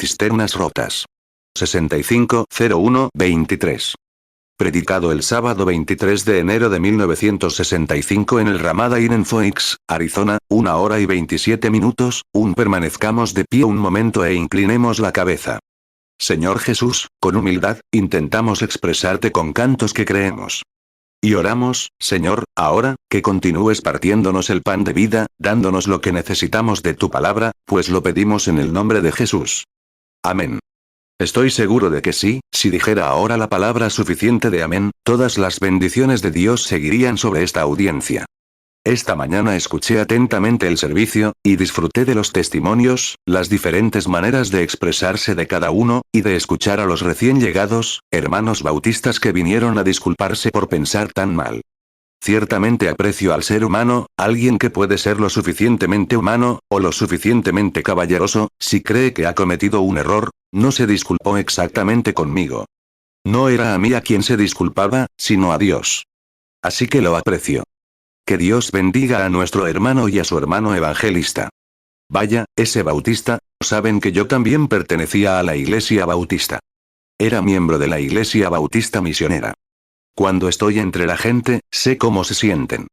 cisternas rotas. 65-01-23. Predicado el sábado 23 de enero de 1965 en el Ramada Inn en Phoenix, Arizona, 1 hora y 27 minutos, permanezcamos de pie un momento e inclinemos la cabeza. Señor Jesús, con humildad, intentamos expresarte con cantos que creemos. Y oramos, Señor, ahora, que continúes partiéndonos el pan de vida, dándonos lo que necesitamos de tu palabra, pues lo pedimos en el nombre de Jesús. Amén. Estoy seguro de que sí, si dijera ahora la palabra suficiente de amén, todas las bendiciones de Dios seguirían sobre esta audiencia. Esta mañana escuché atentamente el servicio, y disfruté de los testimonios, las diferentes maneras de expresarse de cada uno, y de escuchar a los recién llegados, hermanos bautistas que vinieron a disculparse por pensar tan mal. Ciertamente aprecio al ser humano, alguien que puede ser lo suficientemente humano, o lo suficientemente caballeroso, si cree que ha cometido un error, no se disculpó exactamente conmigo. No era a mí a quien se disculpaba, sino a Dios. Así que lo aprecio. Que Dios bendiga a nuestro hermano y a su hermano evangelista. Vaya, ese bautista, saben que yo también pertenecía a la iglesia bautista. Era miembro de la iglesia bautista misionera. Cuando estoy entre la gente, sé cómo se sienten.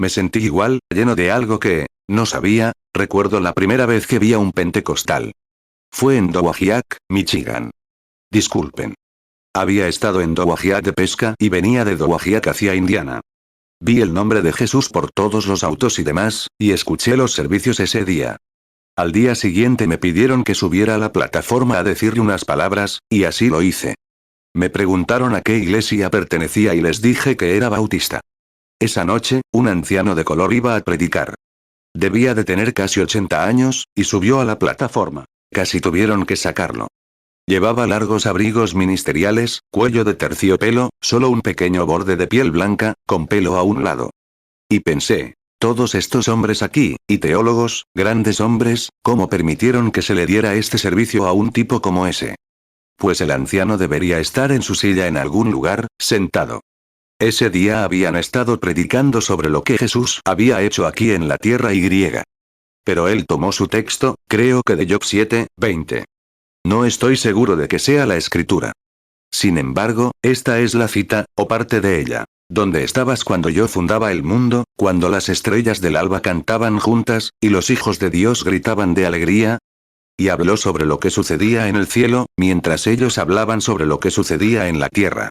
Me sentí igual, lleno de algo que, no sabía, recuerdo la primera vez que vi a un pentecostal. Fue en Dowagiac, Michigan. Disculpen. Había estado en Dowagiac de pesca y venía de Dowagiac hacia Indiana. Vi el nombre de Jesús por todos los autos y demás, y escuché los servicios ese día. Al día siguiente me pidieron que subiera a la plataforma a decirle unas palabras, y así lo hice. Me preguntaron a qué iglesia pertenecía y les dije que era bautista. Esa noche, un anciano de color iba a predicar. Debía de tener casi 80 años, y subió a la plataforma. Casi tuvieron que sacarlo. Llevaba largos abrigos ministeriales, cuello de terciopelo, solo un pequeño borde de piel blanca, con pelo a un lado. Y pensé, todos estos hombres aquí, y teólogos, grandes hombres, ¿cómo permitieron que se le diera este servicio a un tipo como ese? Pues el anciano debería estar en su silla en algún lugar, sentado. Ese día habían estado predicando sobre lo que Jesús había hecho aquí en la tierra y. Pero él tomó su texto, creo que de Job 7:20. No estoy seguro de que sea la escritura. Sin embargo, esta es la cita, o parte de ella. ¿Dónde estabas cuando yo fundaba el mundo, cuando las estrellas del alba cantaban juntas, y los hijos de Dios gritaban de alegría? Y habló sobre lo que sucedía en el cielo, mientras ellos hablaban sobre lo que sucedía en la tierra.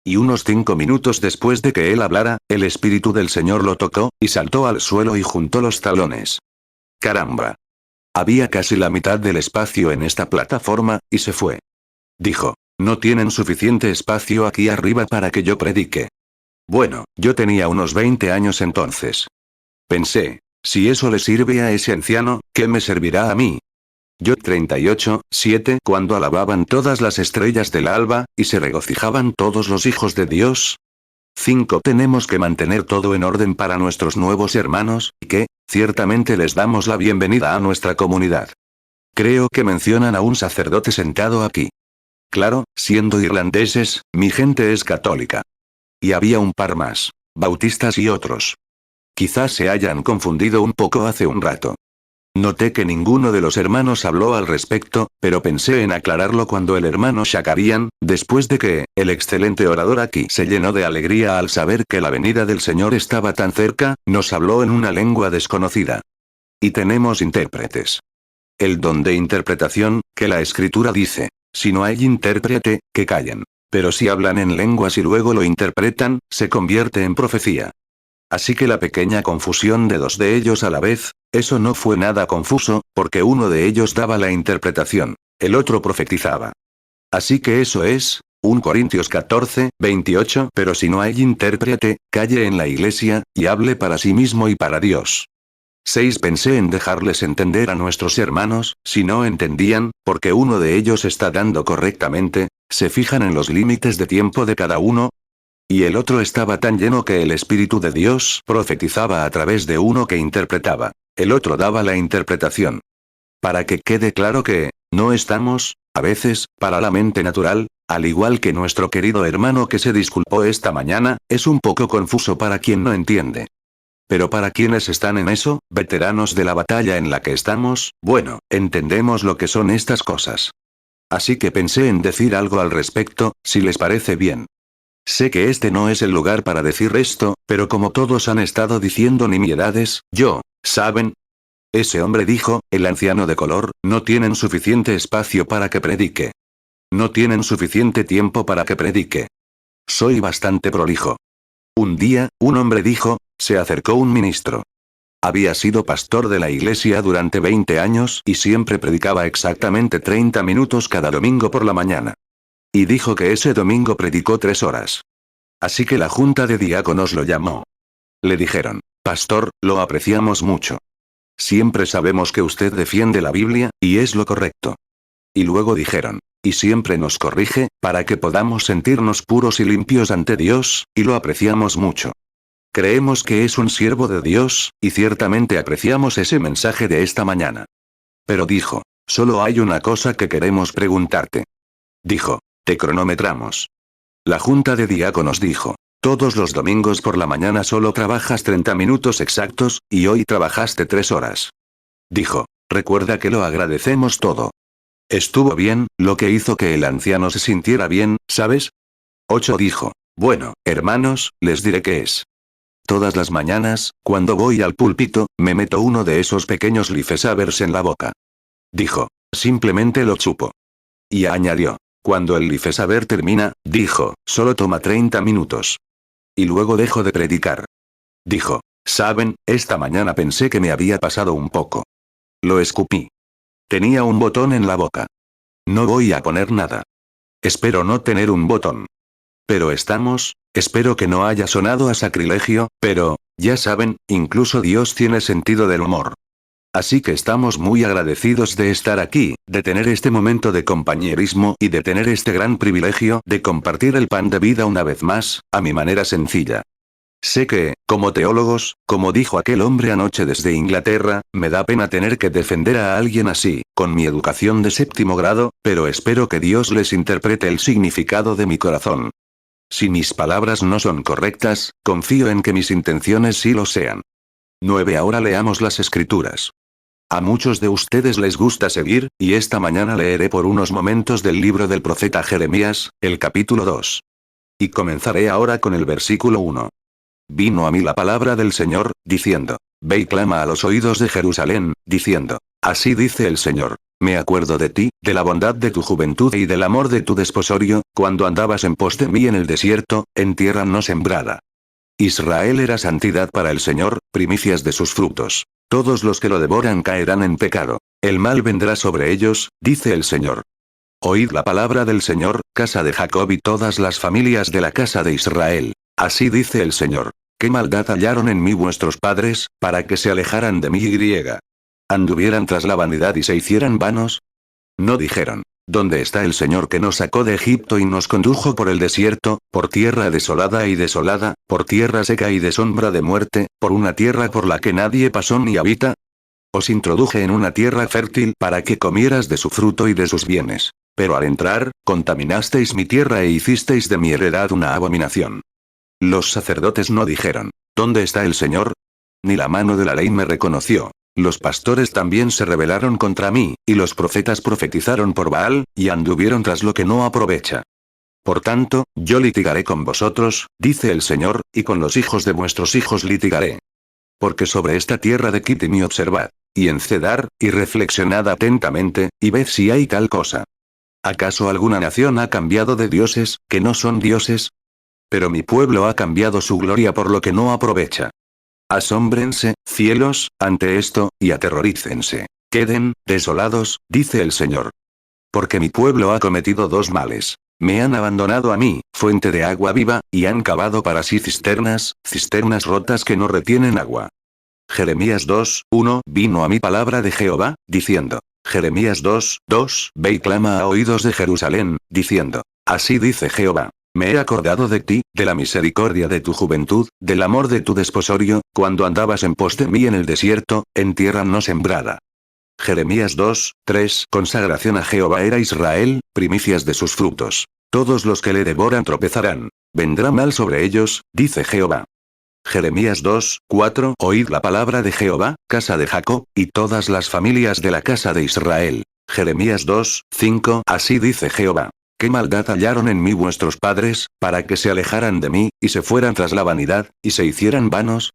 Y unos 5 minutos después de que él hablara, el Espíritu del Señor lo tocó, y saltó al suelo y juntó los talones. Caramba. Había casi la mitad del espacio en esta plataforma, y se fue. Dijo, no tienen suficiente espacio aquí arriba para que yo predique. Bueno, yo tenía unos 20 años entonces. Pensé, si eso le sirve a ese anciano, ¿qué me servirá a mí? Yo 38:7 cuando alababan todas las estrellas del alba, y se regocijaban todos los hijos de Dios. 5. Tenemos que mantener todo en orden para nuestros nuevos hermanos, y que, ciertamente les damos la bienvenida a nuestra comunidad. Creo que mencionan a un sacerdote sentado aquí. Claro, siendo irlandeses, mi gente es católica. Y había un par más, bautistas y otros. Quizás se hayan confundido un poco hace un rato. Noté que ninguno de los hermanos habló al respecto, pero pensé en aclararlo cuando el hermano Shakarian, después de que, el excelente orador aquí se llenó de alegría al saber que la venida del Señor estaba tan cerca, nos habló en una lengua desconocida. Y tenemos intérpretes. El don de interpretación, que la Escritura dice, si no hay intérprete, que callen. Pero si hablan en lenguas y luego lo interpretan, se convierte en profecía. Así que la pequeña confusión de 2 de ellos a la vez, eso no fue nada confuso, porque uno de ellos daba la interpretación, el otro profetizaba. Así que eso es, 1 Corintios 14:28. Pero si no hay intérprete, calle en la iglesia, y hable para sí mismo y para Dios. 6. Pensé en dejarles entender a nuestros hermanos, si no entendían, porque uno de ellos está dando correctamente, se fijan en los límites de tiempo de cada uno. Y el otro estaba tan lleno que el Espíritu de Dios profetizaba a través de uno que interpretaba. El otro daba la interpretación. Para que quede claro que, no estamos, a veces, para la mente natural, al igual que nuestro querido hermano que se disculpó esta mañana, es un poco confuso para quien no entiende. Pero para quienes están en eso, veteranos de la batalla en la que estamos, bueno, entendemos lo que son estas cosas. Así que pensé en decir algo al respecto, si les parece bien. Sé que este no es el lugar para decir esto, pero como todos han estado diciendo nimiedades, ¿saben? Ese hombre dijo, el anciano de color, no tienen suficiente espacio para que predique. No tienen suficiente tiempo para que predique. Soy bastante prolijo. Un día, un hombre dijo, se acercó un ministro. Había sido pastor de la iglesia durante 20 años y siempre predicaba exactamente 30 minutos cada domingo por la mañana. Y dijo que ese domingo predicó 3 horas. Así que la junta de diáconos lo llamó. Le dijeron, pastor, lo apreciamos mucho. Siempre sabemos que usted defiende la Biblia, y es lo correcto. Y luego dijeron, y siempre nos corrige, para que podamos sentirnos puros y limpios ante Dios, y lo apreciamos mucho. Creemos que es un siervo de Dios, y ciertamente apreciamos ese mensaje de esta mañana. Pero dijo, solo hay una cosa que queremos preguntarte. Dijo, te cronometramos. La junta de diáconos dijo, todos los domingos por la mañana solo trabajas 30 minutos exactos, y hoy trabajaste 3 horas. Dijo, recuerda que lo agradecemos todo. Estuvo bien, lo que hizo que el anciano se sintiera bien, ¿sabes? 8 dijo, bueno, hermanos, les diré qué es. Todas las mañanas, cuando voy al púlpito, me meto uno de esos pequeños lifesavers en la boca. Dijo, simplemente lo chupo. Y añadió, cuando el lifesaver termina, dijo, solo toma 30 minutos. Y luego dejo de predicar. Dijo, ¿saben? Esta mañana pensé que me había pasado un poco. Lo escupí. Tenía un botón en la boca. No voy a poner nada. Espero no tener un botón. Pero espero que no haya sonado a sacrilegio, pero, ya saben, incluso Dios tiene sentido del humor. Así que estamos muy agradecidos de estar aquí, de tener este momento de compañerismo y de tener este gran privilegio de compartir el pan de vida una vez más, a mi manera sencilla. Sé que, como teólogos, como dijo aquel hombre anoche desde Inglaterra, me da pena tener que defender a alguien así, con mi educación de 7º grado, pero espero que Dios les interprete el significado de mi corazón. Si mis palabras no son correctas, confío en que mis intenciones sí lo sean. 9. Ahora leamos las escrituras. A muchos de ustedes les gusta seguir, y esta mañana leeré por unos momentos del libro del profeta Jeremías, el capítulo 2. Y comenzaré ahora con el versículo 1. Vino a mí la palabra del Señor, diciendo, ve y clama a los oídos de Jerusalén, diciendo, así dice el Señor, me acuerdo de ti, de la bondad de tu juventud y del amor de tu desposorio, cuando andabas en pos de mí en el desierto, en tierra no sembrada. Israel era santidad para el Señor, primicias de sus frutos. Todos los que lo devoran caerán en pecado. El mal vendrá sobre ellos, dice el Señor. Oíd la palabra del Señor, casa de Jacob y todas las familias de la casa de Israel. Así dice el Señor. ¿Qué maldad hallaron en mí vuestros padres, para que se alejaran de mí y anduvieran tras la vanidad y se hicieran vanos? No dijeron, ¿dónde está el Señor que nos sacó de Egipto y nos condujo por el desierto, por tierra desolada y desolada, por tierra seca y de sombra de muerte, por una tierra por la que nadie pasó ni habita? Os introduje en una tierra fértil para que comieras de su fruto y de sus bienes. Pero al entrar, contaminasteis mi tierra e hicisteis de mi heredad una abominación. Los sacerdotes no dijeron, ¿dónde está el Señor? Ni la mano de la ley me reconoció. Los pastores también se rebelaron contra mí, y los profetas profetizaron por Baal, y anduvieron tras lo que no aprovecha. Por tanto, yo litigaré con vosotros, dice el Señor, y con los hijos de vuestros hijos litigaré. Porque sobre esta tierra de Kittim y observad, y encedar, y reflexionad atentamente, y ved si hay tal cosa. ¿Acaso alguna nación ha cambiado de dioses, que no son dioses? Pero mi pueblo ha cambiado su gloria por lo que no aprovecha. Asómbrense, cielos, ante esto, y aterrorícense. Queden, desolados, dice el Señor. Porque mi pueblo ha cometido 2 males. Me han abandonado a mí, fuente de agua viva, y han cavado para sí cisternas rotas que no retienen agua. Jeremías 2:1 Vino a mí palabra de Jehová, diciendo. Jeremías 2:2 Ve y clama a oídos de Jerusalén, diciendo. Así dice Jehová. Me he acordado de ti, de la misericordia de tu juventud, del amor de tu desposorio, cuando andabas en pos de mí en el desierto, en tierra no sembrada. Jeremías 2:3 Consagración a Jehová era Israel, primicias de sus frutos. Todos los que le devoran tropezarán. Vendrá mal sobre ellos, dice Jehová. Jeremías 2, 4. Oíd la palabra de Jehová, casa de Jacob, y todas las familias de la casa de Israel. Jeremías 2, 5. Así dice Jehová. ¿Qué maldad hallaron en mí vuestros padres, para que se alejaran de mí, y se fueran tras la vanidad, y se hicieran vanos?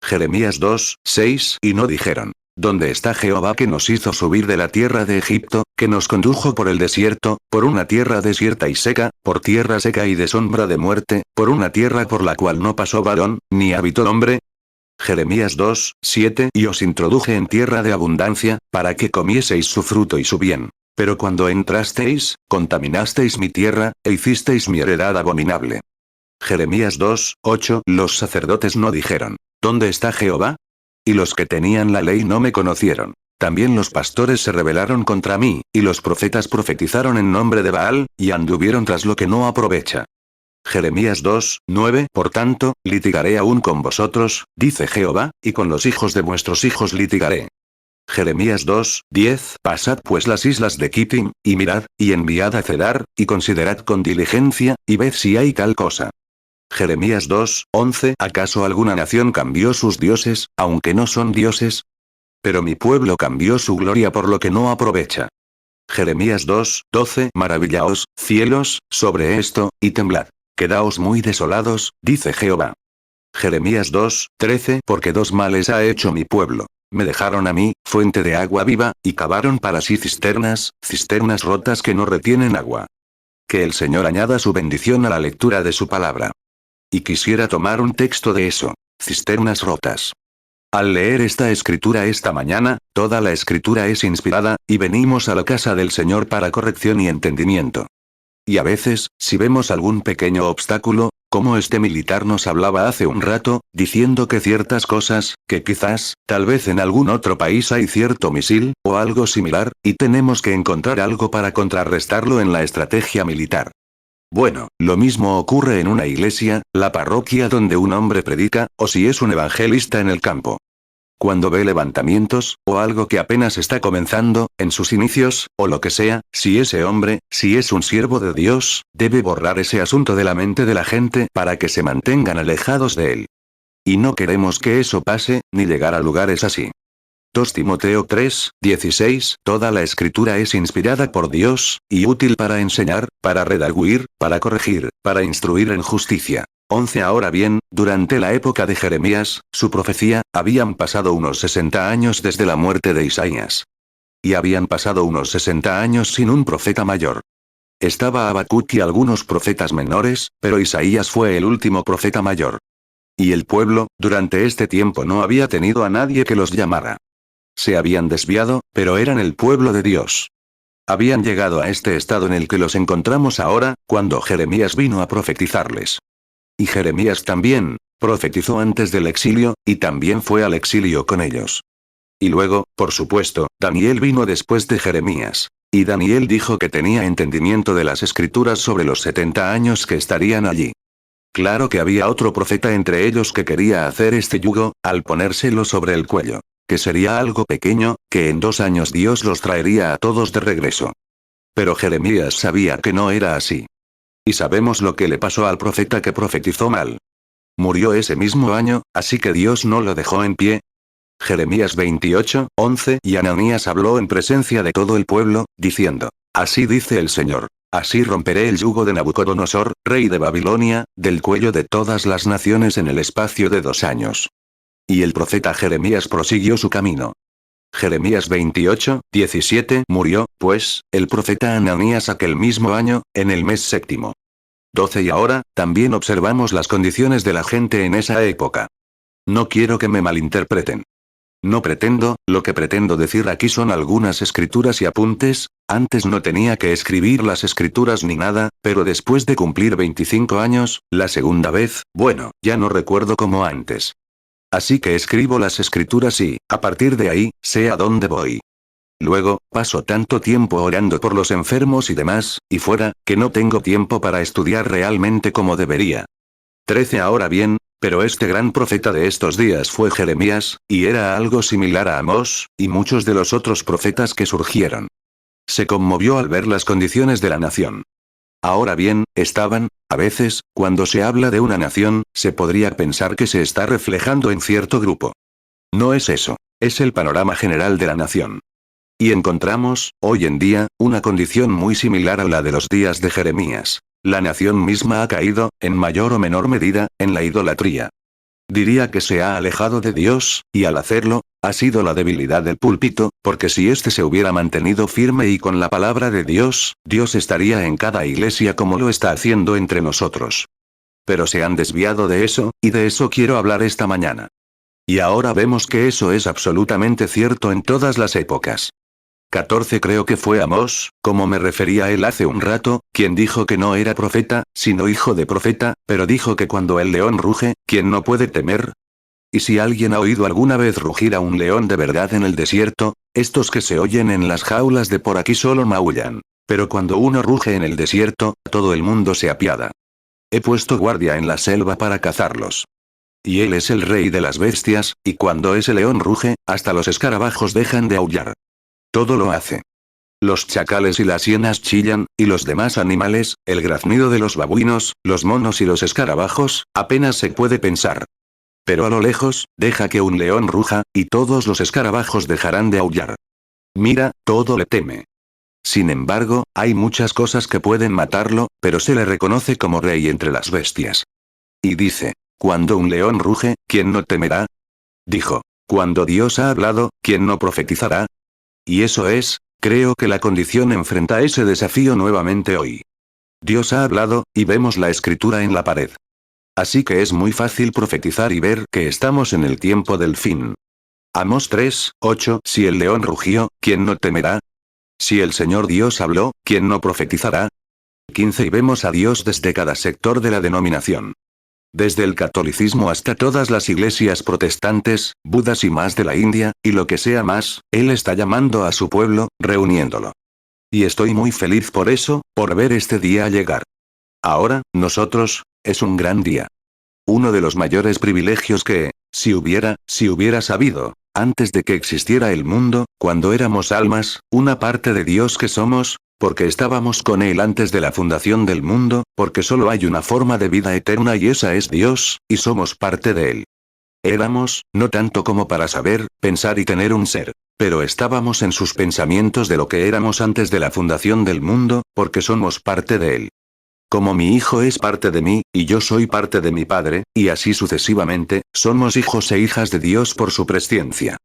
Jeremías 2, 6. Y no dijeron: ¿Dónde está Jehová que nos hizo subir de la tierra de Egipto, que nos condujo por el desierto, por una tierra desierta y seca, por tierra seca y de sombra de muerte, por una tierra por la cual no pasó varón, ni habitó hombre? Jeremías 2, 7. Y os introduje en tierra de abundancia, para que comieseis su fruto y su bien. Pero cuando entrasteis, contaminasteis mi tierra, e hicisteis mi heredad abominable. Jeremías 2, 8. Los sacerdotes no dijeron: ¿Dónde está Jehová? Y los que tenían la ley no me conocieron. También los pastores se rebelaron contra mí, y los profetas profetizaron en nombre de Baal, y anduvieron tras lo que no aprovecha. Jeremías 2, 9. Por tanto, litigaré aún con vosotros, dice Jehová, y con los hijos de vuestros hijos litigaré. Jeremías 2, 10. Pasad pues las islas de Kittim, y mirad, y enviad a Cedar, y considerad con diligencia, y ved si hay tal cosa. Jeremías 2, 11. ¿Acaso alguna nación cambió sus dioses, aunque no son dioses? Pero mi pueblo cambió su gloria por lo que no aprovecha. Jeremías 2, 12. Maravillaos, cielos, sobre esto, y temblad. Quedaos muy desolados, dice Jehová. Jeremías 2, 13. Porque dos males ha hecho mi pueblo. Me dejaron a mí, fuente de agua viva, y cavaron para sí cisternas, cisternas rotas que no retienen agua. Que el Señor añada su bendición a la lectura de su palabra. Y quisiera tomar un texto de eso. Cisternas rotas. Al leer esta escritura esta mañana, toda la escritura es inspirada, y venimos a la casa del Señor para corrección y entendimiento. Y a veces, si vemos algún pequeño obstáculo, como este militar nos hablaba hace un rato, diciendo que ciertas cosas, que quizás, tal vez en algún otro país hay cierto misil, o algo similar, y tenemos que encontrar algo para contrarrestarlo en la estrategia militar. Bueno, lo mismo ocurre en una iglesia, la parroquia donde un hombre predica, o si es un evangelista en el campo. Cuando ve levantamientos, o algo que apenas está comenzando, en sus inicios, o lo que sea, si ese hombre, si es un siervo de Dios, debe borrar ese asunto de la mente de la gente para que se mantengan alejados de él. Y no queremos que eso pase, ni llegar a lugares así. 2 Timoteo 3, 16. Toda la escritura es inspirada por Dios, y útil para enseñar, para redarguir, para corregir, para instruir en justicia. 11. Ahora bien, durante la época de Jeremías, su profecía, habían pasado unos 60 años desde la muerte de Isaías. Y habían pasado unos 60 años sin un profeta mayor. Estaba Habacuc y algunos profetas menores, pero Isaías fue el último profeta mayor. Y el pueblo, durante este tiempo no había tenido a nadie que los llamara. Se habían desviado, pero eran el pueblo de Dios. Habían llegado a este estado en el que los encontramos ahora, cuando Jeremías vino a profetizarles. Y Jeremías también, profetizó antes del exilio, y también fue al exilio con ellos. Y luego, por supuesto, Daniel vino después de Jeremías. Y Daniel dijo que tenía entendimiento de las escrituras sobre los 70 años que estarían allí. Claro que había otro profeta entre ellos que quería hacer este yugo, al ponérselo sobre el cuello. Que sería algo pequeño, que en 2 años Dios los traería a todos de regreso. Pero Jeremías sabía que no era así. Y sabemos lo que le pasó al profeta que profetizó mal. Murió ese mismo año, así que Dios no lo dejó en pie. Jeremías 28, 11. Y Ananías habló en presencia de todo el pueblo, diciendo: Así dice el Señor. Así romperé el yugo de Nabucodonosor, rey de Babilonia, del cuello de todas las naciones en el espacio de 2 años. Y el profeta Jeremías prosiguió su camino. Jeremías 28, 17. Murió, pues, el profeta Ananías aquel mismo año, en el mes 7. 12. Y ahora, también observamos las condiciones de la gente en esa época. No quiero que me malinterpreten. No pretendo, lo que pretendo decir aquí son algunas escrituras y apuntes. Antes no tenía que escribir las escrituras ni nada, pero después de cumplir 25 años, la segunda vez, bueno, ya no recuerdo como antes. Así que escribo las escrituras y, a partir de ahí, sé a dónde voy. Luego, paso tanto tiempo orando por los enfermos y demás, y fuera, que no tengo tiempo para estudiar realmente como debería. 13. Ahora bien, pero este gran profeta de estos días fue Jeremías, y era algo similar a Amós, y muchos de los otros profetas que surgieron. Se conmovió al ver las condiciones de la nación. Ahora bien, a veces, cuando se habla de una nación, se podría pensar que se está reflejando en cierto grupo. No es eso. Es el panorama general de la nación. Y encontramos, hoy en día, una condición muy similar a la de los días de Jeremías. La nación misma ha caído, en mayor o menor medida, en la idolatría. Diría que se ha alejado de Dios, y al hacerlo, ha sido la debilidad del púlpito, porque si éste se hubiera mantenido firme y con la palabra de Dios, Dios estaría en cada iglesia como lo está haciendo entre nosotros. Pero se han desviado de eso, y de eso quiero hablar esta mañana. Y ahora vemos que eso es absolutamente cierto en todas las épocas. 14 Creo que fue Amós, como me refería a él hace un rato, quien dijo que no era profeta, sino hijo de profeta, pero dijo que cuando el león ruge, ¿quién no puede temer? Y si alguien ha oído alguna vez rugir a un león de verdad en el desierto, estos que se oyen en las jaulas de por aquí solo maullan. Pero cuando uno ruge en el desierto, todo el mundo se apiada. He puesto guardia en la selva para cazarlos. Y él es el rey de las bestias, y cuando ese león ruge, hasta los escarabajos dejan de aullar. Todo lo hace. Los chacales y las hienas chillan, y los demás animales, el graznido de los babuinos, los monos y los escarabajos, apenas se puede pensar. Pero a lo lejos, deja que un león ruja, y todos los escarabajos dejarán de aullar. Mira, todo le teme. Sin embargo, hay muchas cosas que pueden matarlo, pero se le reconoce como rey entre las bestias. Y dice, cuando un león ruge, ¿quién no temerá? Dijo, cuando Dios ha hablado, ¿quién no profetizará? Y eso es, creo que la condición enfrenta ese desafío nuevamente hoy. Dios ha hablado, y vemos la escritura en la pared. Así que es muy fácil profetizar y ver que estamos en el tiempo del fin. Amós 3:8 Si el león rugió, ¿quién no temerá? Si el Señor Dios habló, ¿quién no profetizará? 15 Y vemos a Dios desde cada sector de la denominación. Desde el catolicismo hasta todas las iglesias protestantes, budas y más de la India, y lo que sea más, Él está llamando a su pueblo, reuniéndolo. Y estoy muy feliz por eso, por ver este día llegar. Ahora, nosotros, es un gran día. Uno de los mayores privilegios que, si hubiera sabido, antes de que existiera el mundo, cuando éramos almas, una parte de Dios que somos, porque estábamos con Él antes de la fundación del mundo, porque solo hay una forma de vida eterna y esa es Dios, y somos parte de Él. Éramos, no tanto como para saber, pensar y tener un ser, pero estábamos en sus pensamientos de lo que éramos antes de la fundación del mundo, porque somos parte de Él. Como mi hijo es parte de mí, y yo soy parte de mi padre, y así sucesivamente, somos hijos e hijas de Dios por su presciencia.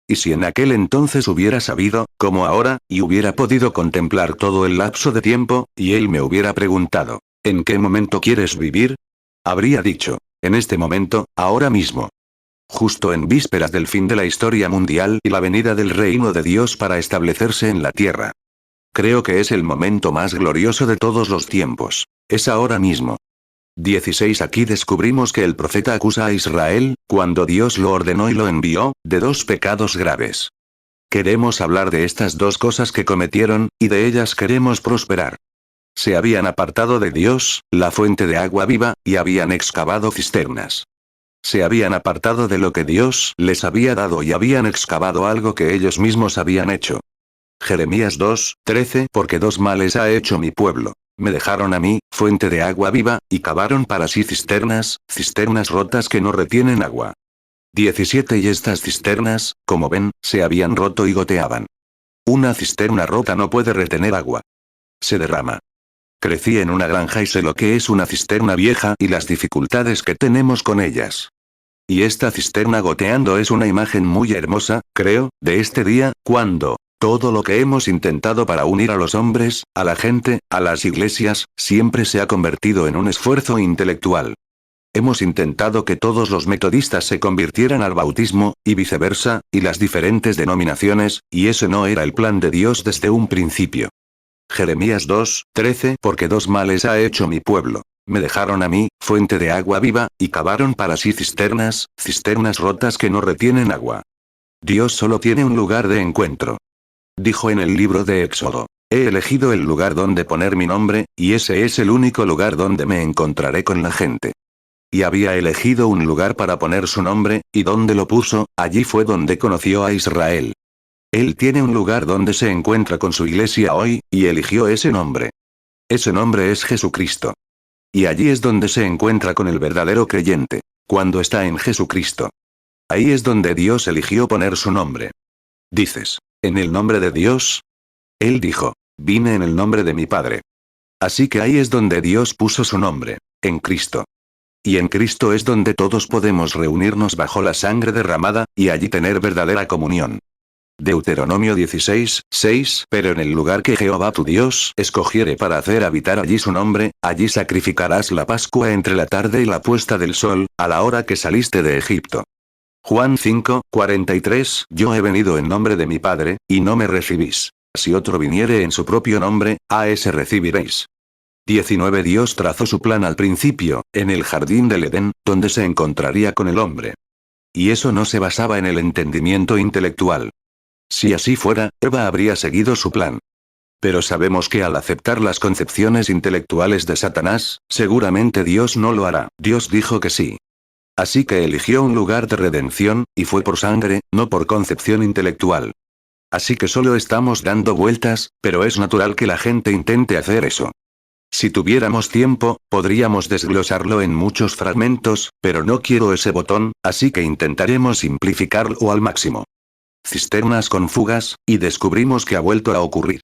Y si en aquel entonces hubiera sabido, como ahora, y hubiera podido contemplar todo el lapso de tiempo, y él me hubiera preguntado, ¿en qué momento quieres vivir? Habría dicho, en este momento, ahora mismo. Justo en vísperas del fin de la historia mundial y la venida del reino de Dios para establecerse en la tierra. Creo que es el momento más glorioso de todos los tiempos. Es ahora mismo. 16 Aquí descubrimos que el profeta acusa a Israel, cuando Dios lo ordenó y lo envió, de dos pecados graves. Queremos hablar de estas dos cosas que cometieron, y de ellas queremos prosperar. Se habían apartado de Dios, la fuente de agua viva, y habían excavado cisternas. Se habían apartado de lo que Dios les había dado y habían excavado algo que ellos mismos habían hecho. Jeremías 2:13 Porque dos males ha hecho mi pueblo. Me dejaron a mí, fuente de agua viva, y cavaron para sí cisternas rotas que no retienen agua. 17 Y estas cisternas, como ven, se habían roto y goteaban. Una cisterna rota no puede retener agua. Se derrama. Crecí en una granja y sé lo que es una cisterna vieja y las dificultades que tenemos con ellas. Y esta cisterna goteando es una imagen muy hermosa, creo, de este día, cuando todo lo que hemos intentado para unir a los hombres, a la gente, a las iglesias, siempre se ha convertido en un esfuerzo intelectual. Hemos intentado que todos los metodistas se convirtieran al bautismo, y viceversa, y las diferentes denominaciones, y ese no era el plan de Dios desde un principio. Jeremías 2:13 Porque dos males ha hecho mi pueblo. Me dejaron a mí, fuente de agua viva, y cavaron para sí cisternas rotas que no retienen agua. Dios solo tiene un lugar de encuentro. Dijo en el libro de Éxodo, he elegido el lugar donde poner mi nombre, y ese es el único lugar donde me encontraré con la gente. Y había elegido un lugar para poner su nombre, y donde lo puso, allí fue donde conoció a Israel. Él tiene un lugar donde se encuentra con su iglesia hoy, y eligió ese nombre. Ese nombre es Jesucristo. Y allí es donde se encuentra con el verdadero creyente, cuando está en Jesucristo. Ahí es donde Dios eligió poner su nombre. Dices, ¿en el nombre de Dios? Él dijo, vine en el nombre de mi Padre. Así que ahí es donde Dios puso su nombre, en Cristo. Y en Cristo es donde todos podemos reunirnos bajo la sangre derramada, y allí tener verdadera comunión. Deuteronomio 16:6. Pero en el lugar que Jehová tu Dios escogiere para hacer habitar allí su nombre, allí sacrificarás la Pascua entre la tarde y la puesta del sol, a la hora que saliste de Egipto. Juan 5:43. Yo he venido en nombre de mi Padre, y no me recibís. Si otro viniere en su propio nombre, a ese recibiréis. 19. Dios trazó su plan al principio, en el jardín del Edén, donde se encontraría con el hombre. Y eso no se basaba en el entendimiento intelectual. Si así fuera, Eva habría seguido su plan. Pero sabemos que al aceptar las concepciones intelectuales de Satanás, seguramente Dios no lo hará. Dios dijo que sí. Así que eligió un lugar de redención, y fue por sangre, no por concepción intelectual. Así que solo estamos dando vueltas, pero es natural que la gente intente hacer eso. Si tuviéramos tiempo, podríamos desglosarlo en muchos fragmentos, pero no quiero ese botón, así que intentaremos simplificarlo al máximo. Cisternas con fugas, y descubrimos que ha vuelto a ocurrir.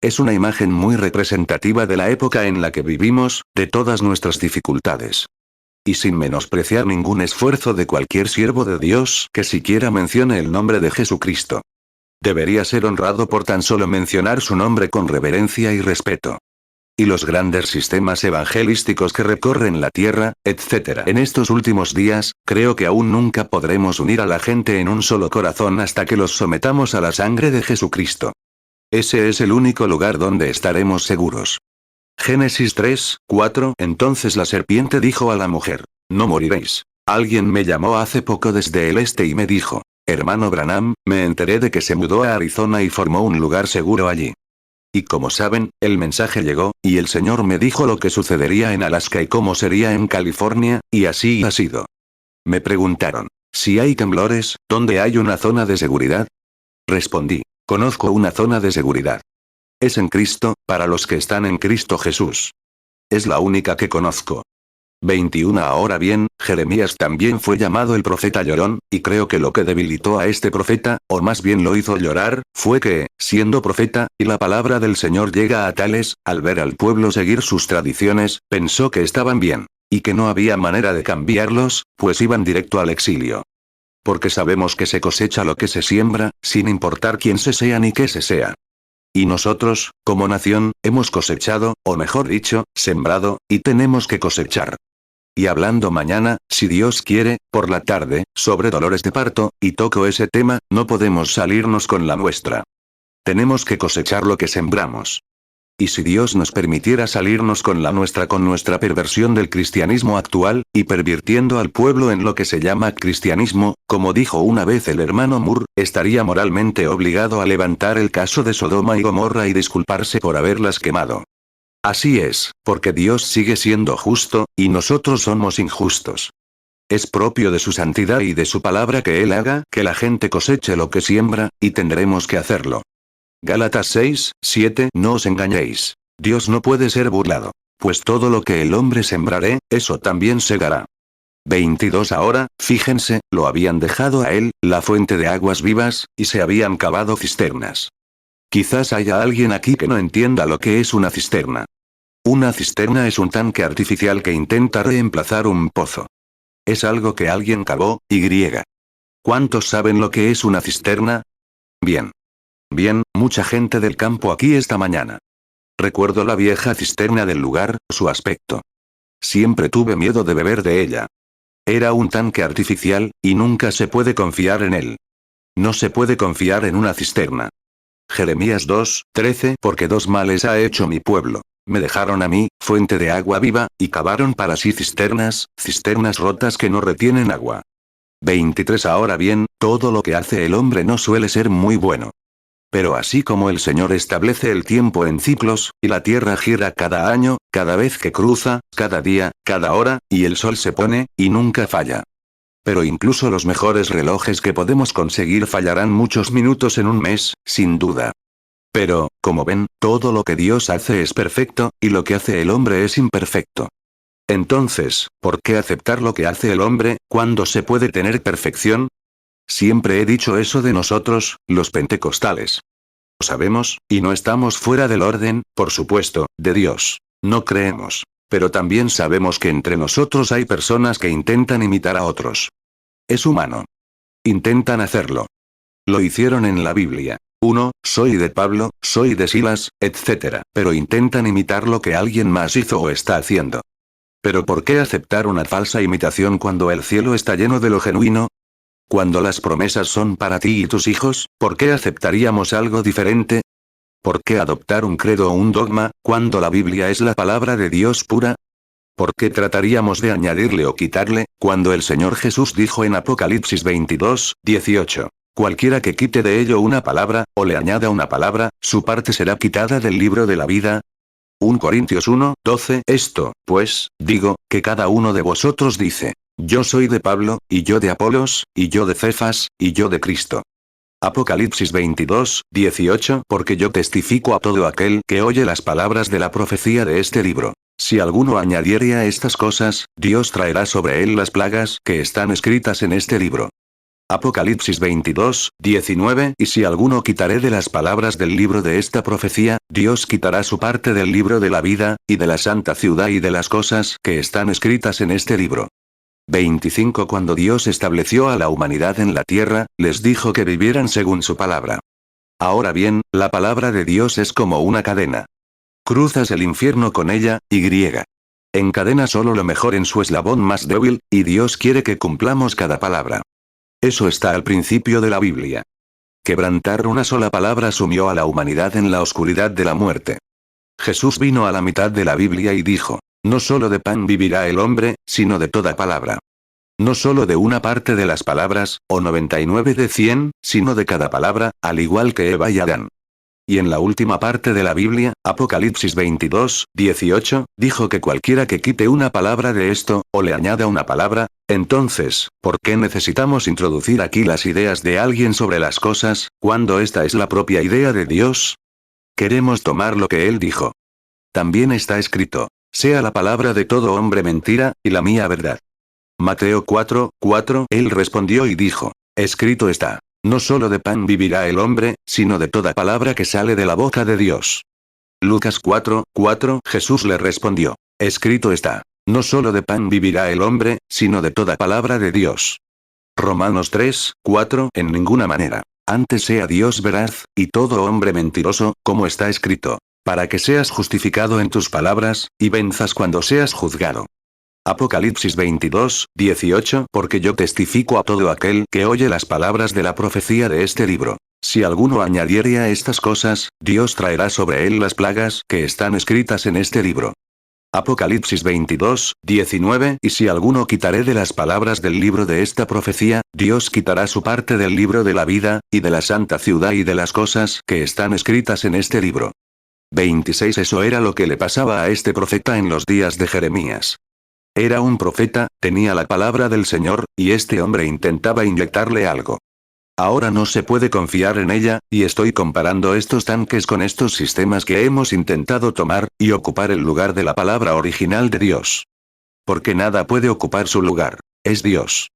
Es una imagen muy representativa de la época en la que vivimos, de todas nuestras dificultades. Y sin menospreciar ningún esfuerzo de cualquier siervo de Dios que siquiera mencione el nombre de Jesucristo. Debería ser honrado por tan solo mencionar su nombre con reverencia y respeto. Y los grandes sistemas evangelísticos que recorren la tierra, etc. En estos últimos días, creo que aún nunca podremos unir a la gente en un solo corazón hasta que los sometamos a la sangre de Jesucristo. Ese es el único lugar donde estaremos seguros. Génesis 3:4. Entonces la serpiente dijo a la mujer, no moriréis. Alguien me llamó hace poco desde el este y me dijo, hermano Branham, me enteré de que se mudó a Arizona y formó un lugar seguro allí. Y como saben, el mensaje llegó, y el Señor me dijo lo que sucedería en Alaska y cómo sería en California, y así ha sido. Me preguntaron, si hay temblores, ¿dónde hay una zona de seguridad? Respondí, conozco una zona de seguridad. Es en Cristo, para los que están en Cristo Jesús. Es la única que conozco. 21. Ahora bien, Jeremías también fue llamado el profeta llorón, y creo que lo que debilitó a este profeta, o más bien lo hizo llorar, fue que, siendo profeta, y la palabra del Señor llega a tales, al ver al pueblo seguir sus tradiciones, pensó que estaban bien, y que no había manera de cambiarlos, pues iban directo al exilio. Porque sabemos que se cosecha lo que se siembra, sin importar quién se sea ni qué se sea. Y nosotros, como nación, hemos cosechado, o mejor dicho, sembrado, y tenemos que cosechar. Y hablando mañana, si Dios quiere, por la tarde, sobre dolores de parto, y toco ese tema, no podemos salirnos con la nuestra. Tenemos que cosechar lo que sembramos. Y si Dios nos permitiera salirnos con la nuestra perversión del cristianismo actual, y pervirtiendo al pueblo en lo que se llama cristianismo, como dijo una vez el hermano Moore, estaría moralmente obligado a levantar el caso de Sodoma y Gomorra y disculparse por haberlas quemado. Así es, porque Dios sigue siendo justo, y nosotros somos injustos. Es propio de su santidad y de su palabra que Él haga que la gente coseche lo que siembra, y tendremos que hacerlo. Gálatas 6:7. No os engañéis. Dios no puede ser burlado. Pues todo lo que el hombre sembrare, eso también segará. 22. Ahora, fíjense, lo habían dejado a Él, la fuente de aguas vivas, y se habían cavado cisternas. Quizás haya alguien aquí que no entienda lo que es una cisterna. Una cisterna es un tanque artificial que intenta reemplazar un pozo. Es algo que alguien cavó, y griega. ¿Cuántos saben lo que es una cisterna? Bien. Bien, mucha gente del campo aquí esta mañana. Recuerdo la vieja cisterna del lugar, su aspecto. Siempre tuve miedo de beber de ella. Era un tanque artificial, y nunca se puede confiar en él. No se puede confiar en una cisterna. Jeremías 2:13. Porque dos males ha hecho mi pueblo. Me dejaron a mí, fuente de agua viva, y cavaron para sí cisternas rotas que no retienen agua. 23. Ahora bien, todo lo que hace el hombre no suele ser muy bueno. Pero así como el Señor establece el tiempo en ciclos, y la tierra gira cada año, cada vez que cruza, cada día, cada hora, y el sol se pone, y nunca falla. Pero incluso los mejores relojes que podemos conseguir fallarán muchos minutos en un mes, sin duda. Pero, como ven, todo lo que Dios hace es perfecto, y lo que hace el hombre es imperfecto. Entonces, ¿por qué aceptar lo que hace el hombre, cuando se puede tener perfección? Siempre he dicho eso de nosotros, los pentecostales. Lo sabemos, y no estamos fuera del orden, por supuesto, de Dios. No creemos. Pero también sabemos que entre nosotros hay personas que intentan imitar a otros. Es humano. Intentan hacerlo. Lo hicieron en la Biblia. Soy de Pablo, soy de Silas, etc. Pero intentan imitar lo que alguien más hizo o está haciendo. Pero ¿por qué aceptar una falsa imitación cuando el cielo está lleno de lo genuino? Cuando las promesas son para ti y tus hijos, ¿por qué aceptaríamos algo diferente? ¿Por qué adoptar un credo o un dogma, cuando la Biblia es la palabra de Dios pura? ¿Por qué trataríamos de añadirle o quitarle, cuando el Señor Jesús dijo en Apocalipsis 22, 18? Cualquiera que quite de ello una palabra, o le añada una palabra, su parte será quitada del libro de la vida. 1 Corintios 1, 12. Esto, pues, digo, que cada uno de vosotros dice: yo soy de Pablo, y yo de Apolos, y yo de Cefas, y yo de Cristo. Apocalipsis 22, 18. Porque yo testifico a todo aquel que oye las palabras de la profecía de este libro. Si alguno añadiere a estas cosas, Dios traerá sobre él las plagas que están escritas en este libro. Apocalipsis 22, 19. Y si alguno quitaré de las palabras del libro de esta profecía, Dios quitará su parte del libro de la vida, y de la santa ciudad y de las cosas que están escritas en este libro. 25. Cuando Dios estableció a la humanidad en la tierra, les dijo que vivieran según su palabra. Ahora bien, la palabra de Dios es como una cadena. Cruzas el infierno con ella, y encadena solo lo mejor en su eslabón más débil, y Dios quiere que cumplamos cada palabra. Eso está al principio de la Biblia. Quebrantar una sola palabra sumió a la humanidad en la oscuridad de la muerte. Jesús vino a la mitad de la Biblia y dijo: no solo de pan vivirá el hombre, sino de toda palabra. No solo de una parte de las palabras, o 99 de 100, sino de cada palabra, al igual que Eva y Adán. Y en la última parte de la Biblia, Apocalipsis 22, 18, dijo que cualquiera que quite una palabra de esto, o le añada una palabra, entonces, ¿por qué necesitamos introducir aquí las ideas de alguien sobre las cosas, cuando esta es la propia idea de Dios? Queremos tomar lo que él dijo. También está escrito: sea la palabra de todo hombre mentira, y la mía verdad. Mateo 4, 4. Él respondió y dijo: escrito está: no solo de pan vivirá el hombre, sino de toda palabra que sale de la boca de Dios. Lucas 4, 4. Jesús le respondió: escrito está: no solo de pan vivirá el hombre, sino de toda palabra de Dios. Romanos 3, 4. En ninguna manera. Antes sea Dios veraz, y todo hombre mentiroso, como está escrito: para que seas justificado en tus palabras, y venzas cuando seas juzgado. Apocalipsis 22, 18. Porque yo testifico a todo aquel que oye las palabras de la profecía de este libro. Si alguno añadiere a estas cosas, Dios traerá sobre él las plagas que están escritas en este libro. Apocalipsis 22, 19. Y si alguno quitaré de las palabras del libro de esta profecía, Dios quitará su parte del libro de la vida, y de la santa ciudad y de las cosas que están escritas en este libro. 26. Eso era lo que le pasaba a este profeta en los días de Jeremías. Era un profeta, tenía la palabra del Señor, y este hombre intentaba inyectarle algo. Ahora no se puede confiar en ella, y estoy comparando estos tanques con estos sistemas que hemos intentado tomar, y ocupar el lugar de la palabra original de Dios. Porque nada puede ocupar su lugar. Es Dios.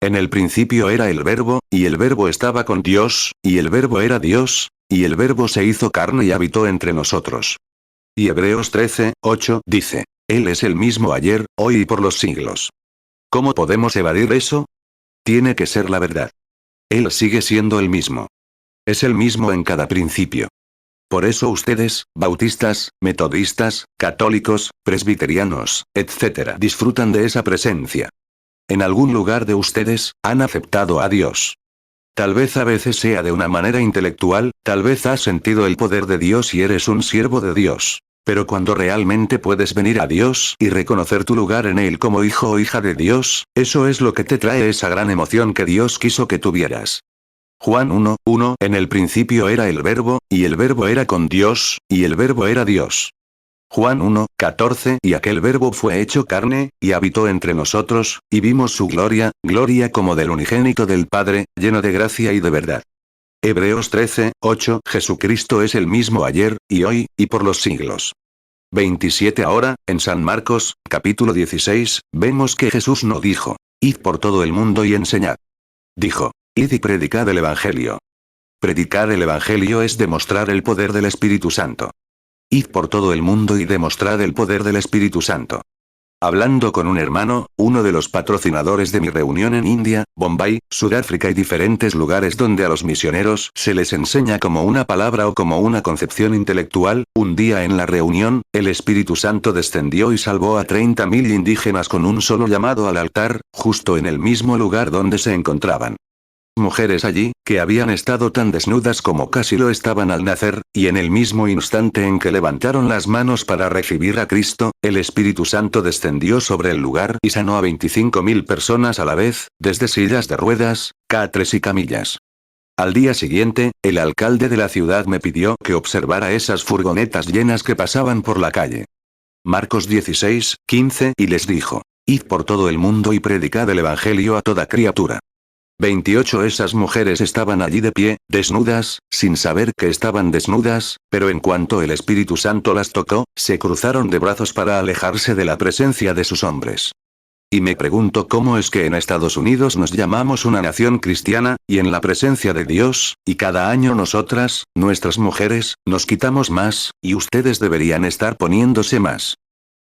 En el principio era el Verbo, y el Verbo estaba con Dios, y el Verbo era Dios, y el Verbo se hizo carne y habitó entre nosotros. Y Hebreos 13, 8 dice: Él es el mismo ayer, hoy y por los siglos. ¿Cómo podemos evadir eso? Tiene que ser la verdad. Él sigue siendo el mismo. Es el mismo en cada principio. Por eso ustedes, bautistas, metodistas, católicos, presbiterianos, etc., disfrutan de esa presencia. En algún lugar de ustedes, han aceptado a Dios. Tal vez a veces sea de una manera intelectual, tal vez has sentido el poder de Dios y eres un siervo de Dios. Pero cuando realmente puedes venir a Dios y reconocer tu lugar en Él como hijo o hija de Dios, eso es lo que te trae esa gran emoción que Dios quiso que tuvieras. Juan 1, 1. En el principio era el Verbo, y el Verbo era con Dios, y el Verbo era Dios. Juan 1, 14. Y aquel Verbo fue hecho carne, y habitó entre nosotros, y vimos su gloria, gloria como del unigénito del Padre, lleno de gracia y de verdad. Hebreos 13, 8. Jesucristo es el mismo ayer, y hoy, y por los siglos. 27. Ahora, en San Marcos, capítulo 16, vemos que Jesús no dijo, id por todo el mundo y enseñad. Dijo, id y predicad el Evangelio. Predicar el Evangelio es demostrar el poder del Espíritu Santo. Id por todo el mundo y demostrad el poder del Espíritu Santo. Hablando con un hermano, uno de los patrocinadores de mi reunión en India, Bombay, Sudáfrica y diferentes lugares donde a los misioneros se les enseña como una palabra o como una concepción intelectual, un día en la reunión, el Espíritu Santo descendió y salvó a 30.000 indígenas con un solo llamado al altar, justo en el mismo lugar donde se encontraban. Mujeres allí, que habían estado tan desnudas como casi lo estaban al nacer, y en el mismo instante en que levantaron las manos para recibir a Cristo, el Espíritu Santo descendió sobre el lugar y sanó a 25.000 personas a la vez, desde sillas de ruedas, catres y camillas. Al día siguiente, el alcalde de la ciudad me pidió que observara esas furgonetas llenas que pasaban por la calle. Marcos 16, 15 y les dijo, id por todo el mundo y predicad el Evangelio a toda criatura. 28. Esas mujeres estaban allí de pie, desnudas, sin saber que estaban desnudas, pero en cuanto el Espíritu Santo las tocó, se cruzaron de brazos para alejarse de la presencia de sus hombres. Y me pregunto cómo es que en Estados Unidos nos llamamos una nación cristiana, y en la presencia de Dios, y cada año nosotras, nuestras mujeres, nos quitamos más, y ustedes deberían estar poniéndose más.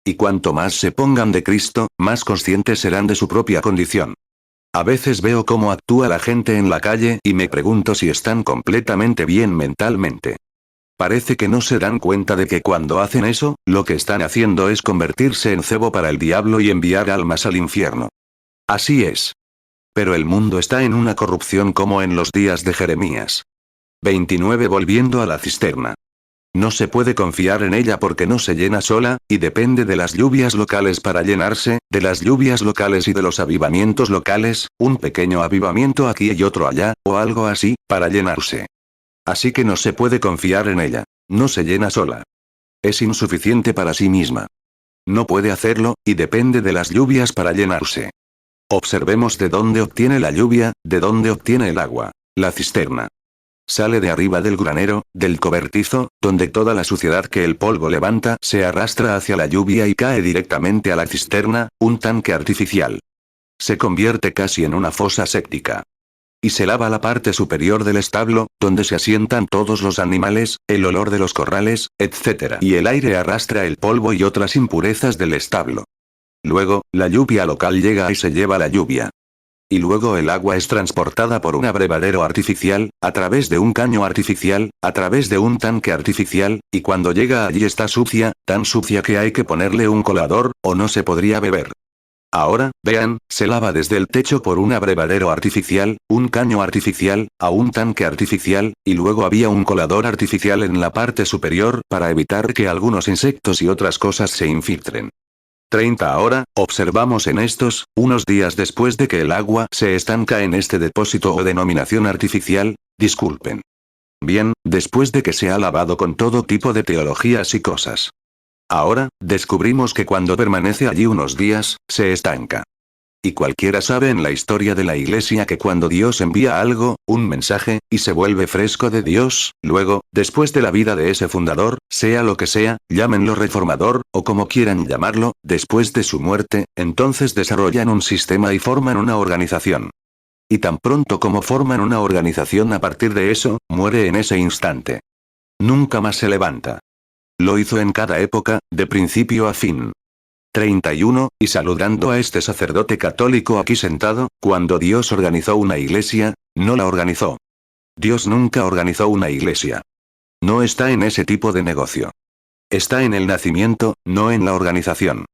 Y cuanto más se pongan de Cristo, más conscientes serán de su propia condición. A veces veo cómo actúa la gente en la calle y me pregunto si están completamente bien mentalmente. Parece que no se dan cuenta de que cuando hacen eso, lo que están haciendo es convertirse en cebo para el diablo y enviar almas al infierno. Así es. Pero el mundo está en una corrupción como en los días de Jeremías. 29. Volviendo a la cisterna. No se puede confiar en ella porque no se llena sola, y depende de las lluvias locales para llenarse, de las lluvias locales y de los avivamientos locales, un pequeño avivamiento aquí y otro allá, o algo así, para llenarse. Así que no se puede confiar en ella. No se llena sola. Es insuficiente para sí misma. No puede hacerlo, y depende de las lluvias para llenarse. Observemos de dónde obtiene la lluvia, de dónde obtiene el agua. La cisterna. Sale de arriba del granero, del cobertizo, donde toda la suciedad que el polvo levanta se arrastra hacia la lluvia y cae directamente a la cisterna, un tanque artificial. Se convierte casi en una fosa séptica. Y se lava la parte superior del establo, donde se asientan todos los animales, el olor de los corrales, etc. Y el aire arrastra el polvo y otras impurezas del establo. Luego, la lluvia local llega y se lleva la lluvia. Y luego el agua es transportada por un abrevadero artificial, a través de un caño artificial, a través de un tanque artificial, y cuando llega allí está sucia, tan sucia que hay que ponerle un colador, o no se podría beber. Ahora, vean, se lava desde el techo por un abrevadero artificial, un caño artificial, a un tanque artificial, y luego había un colador artificial en la parte superior para evitar que algunos insectos y otras cosas se infiltren. 30. Ahora, observamos en estos, unos días después de que el agua se estanca en este depósito o denominación artificial, disculpen. Bien, después de que se ha lavado con todo tipo de teologías y cosas. Ahora, descubrimos que cuando permanece allí unos días, se estanca. Y cualquiera sabe en la historia de la Iglesia que cuando Dios envía algo, un mensaje, y se vuelve fresco de Dios, luego, después de la vida de ese fundador, sea lo que sea, llámenlo reformador, o como quieran llamarlo, después de su muerte, entonces desarrollan un sistema y forman una organización. Y tan pronto como forman una organización a partir de eso, muere en ese instante. Nunca más se levanta. Lo hizo en cada época, de principio a fin. 31, y saludando a este sacerdote católico aquí sentado, cuando Dios organizó una iglesia, no la organizó. Dios nunca organizó una iglesia. No está en ese tipo de negocio. Está en el nacimiento, no en la organización.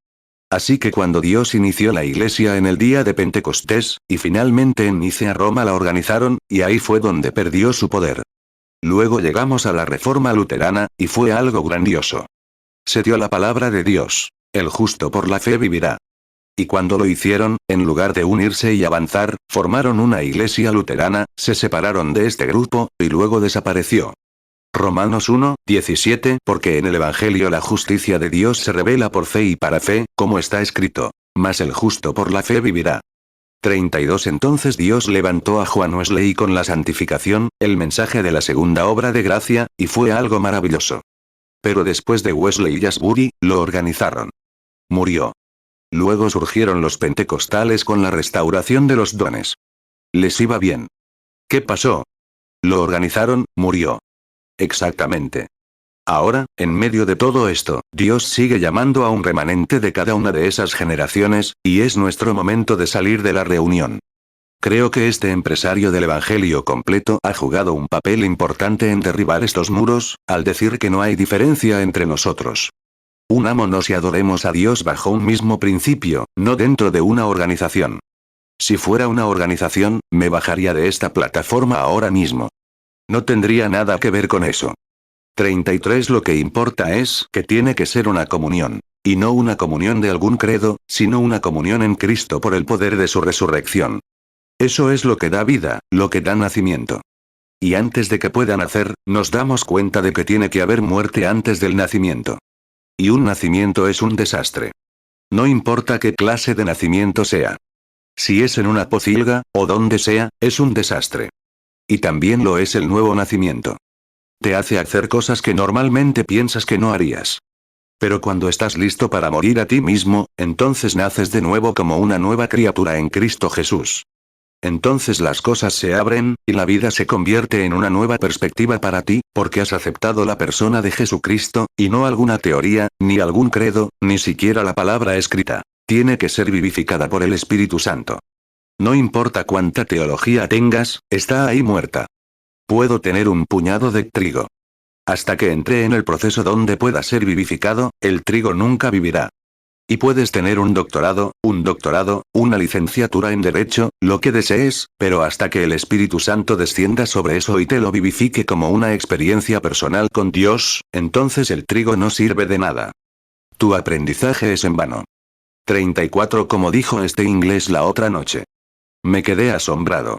Así que cuando Dios inició la iglesia en el día de Pentecostés, y finalmente en Nicea Roma la organizaron, y ahí fue donde perdió su poder. Luego llegamos a la Reforma Luterana, y fue algo grandioso. Se dio la palabra de Dios. El justo por la fe vivirá. Y cuando lo hicieron, en lugar de unirse y avanzar, formaron una iglesia luterana, se separaron de este grupo, y luego desapareció. Romanos 1, 17. Porque en el Evangelio la justicia de Dios se revela por fe y para fe, como está escrito. Mas el justo por la fe vivirá. 32 Entonces Dios levantó a Juan Wesley con la santificación, el mensaje de la segunda obra de gracia, y fue algo maravilloso. Pero después de Wesley y Asbury, lo organizaron. Murió. Luego surgieron los pentecostales con la restauración de los dones. Les iba bien. ¿Qué pasó? Lo organizaron, murió. Exactamente. Ahora, en medio de todo esto, Dios sigue llamando a un remanente de cada una de esas generaciones, y es nuestro momento de salir de la reunión. Creo que este empresario del Evangelio completo ha jugado un papel importante en derribar estos muros, al decir que no hay diferencia entre nosotros. Unámonos y adoremos a Dios bajo un mismo principio, no dentro de una organización. Si fuera una organización, me bajaría de esta plataforma ahora mismo. No tendría nada que ver con eso. 33 Lo que importa es que tiene que ser una comunión. Y no una comunión de algún credo, sino una comunión en Cristo por el poder de su resurrección. Eso es lo que da vida, lo que da nacimiento. Y antes de que pueda nacer, nos damos cuenta de que tiene que haber muerte antes del nacimiento. Y un nacimiento es un desastre. No importa qué clase de nacimiento sea. Si es en una pocilga, o donde sea, es un desastre. Y también lo es el nuevo nacimiento. Te hace hacer cosas que normalmente piensas que no harías. Pero cuando estás listo para morir a ti mismo, entonces naces de nuevo como una nueva criatura en Cristo Jesús. Entonces las cosas se abren, y la vida se convierte en una nueva perspectiva para ti, porque has aceptado la persona de Jesucristo, y no alguna teoría, ni algún credo, ni siquiera la palabra escrita. Tiene que ser vivificada por el Espíritu Santo. No importa cuánta teología tengas, está ahí muerta. Puedo tener un puñado de trigo. Hasta que entre en el proceso donde pueda ser vivificado, el trigo nunca vivirá. Y puedes tener un doctorado, una licenciatura en Derecho, lo que desees, pero hasta que el Espíritu Santo descienda sobre eso y te lo vivifique como una experiencia personal con Dios, entonces el trigo no sirve de nada. Tu aprendizaje es en vano. 34 Como dijo este inglés la otra noche. Me quedé asombrado.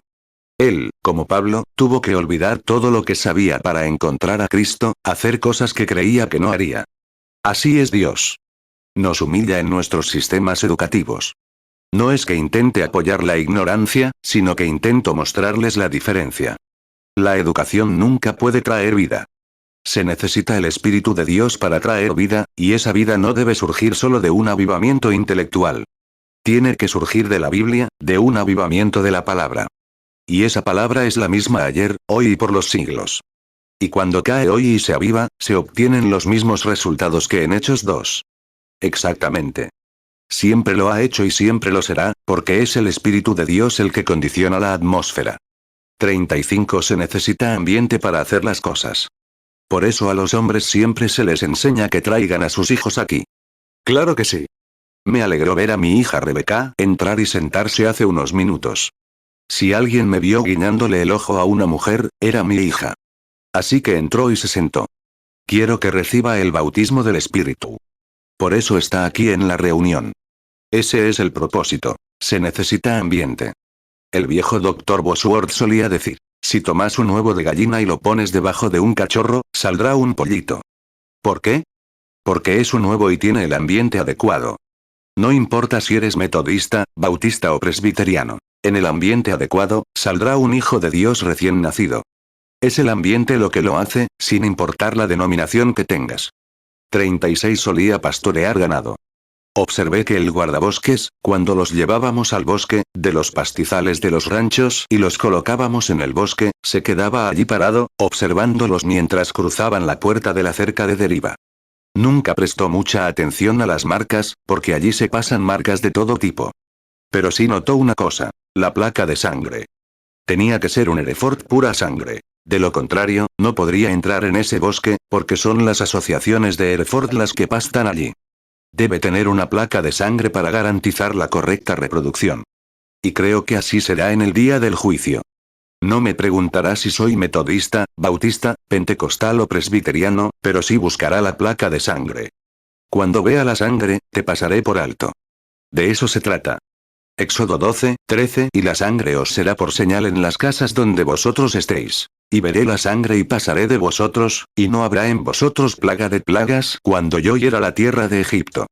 Él, como Pablo, tuvo que olvidar todo lo que sabía para encontrar a Cristo, hacer cosas que creía que no haría. Así es Dios. Nos humilla en nuestros sistemas educativos. No es que intente apoyar la ignorancia, sino que intento mostrarles la diferencia. La educación nunca puede traer vida. Se necesita el Espíritu de Dios para traer vida, y esa vida no debe surgir solo de un avivamiento intelectual. Tiene que surgir de la Biblia, de un avivamiento de la palabra. Y esa palabra es la misma ayer, hoy y por los siglos. Y cuando cae hoy y se aviva, se obtienen los mismos resultados que en Hechos 2. Exactamente. Siempre lo ha hecho y siempre lo será, porque es el Espíritu de Dios el que condiciona la atmósfera. 35 Se necesita ambiente para hacer las cosas. Por eso a los hombres siempre se les enseña que traigan a sus hijos aquí. Claro que sí. Me alegró ver a mi hija Rebeca entrar y sentarse hace unos minutos. Si alguien me vio guiñándole el ojo a una mujer, era mi hija. Así que entró y se sentó. Quiero que reciba el bautismo del Espíritu. Por eso está aquí en la reunión. Ese es el propósito. Se necesita ambiente. El viejo Dr. Bosworth solía decir, si tomas un huevo de gallina y lo pones debajo de un cachorro, saldrá un pollito. ¿Por qué? Porque es un huevo y tiene el ambiente adecuado. No importa si eres metodista, bautista o presbiteriano. En el ambiente adecuado, saldrá un hijo de Dios recién nacido. Es el ambiente lo que lo hace, sin importar la denominación que tengas. 36 Solía pastorear ganado. Observé que el guardabosques, cuando los llevábamos al bosque, de los pastizales de los ranchos y los colocábamos en el bosque, se quedaba allí parado, observándolos mientras cruzaban la puerta de la cerca de deriva. Nunca prestó mucha atención a las marcas, porque allí se pasan marcas de todo tipo. Pero sí notó una cosa, la placa de sangre. Tenía que ser un Hereford pura sangre. De lo contrario, no podría entrar en ese bosque, porque son las asociaciones de Hereford las que pastan allí. Debe tener una placa de sangre para garantizar la correcta reproducción. Y creo que así será en el día del juicio. No me preguntará si soy metodista, bautista, pentecostal o presbiteriano, pero sí buscará la placa de sangre. Cuando vea la sangre, te pasaré por alto. De eso se trata. Éxodo 12:13 Y la sangre os será por señal en las casas donde vosotros estéis. Y veré la sangre y pasaré de vosotros, y no habrá en vosotros plaga de plagas cuando yo hiera la tierra de Egipto.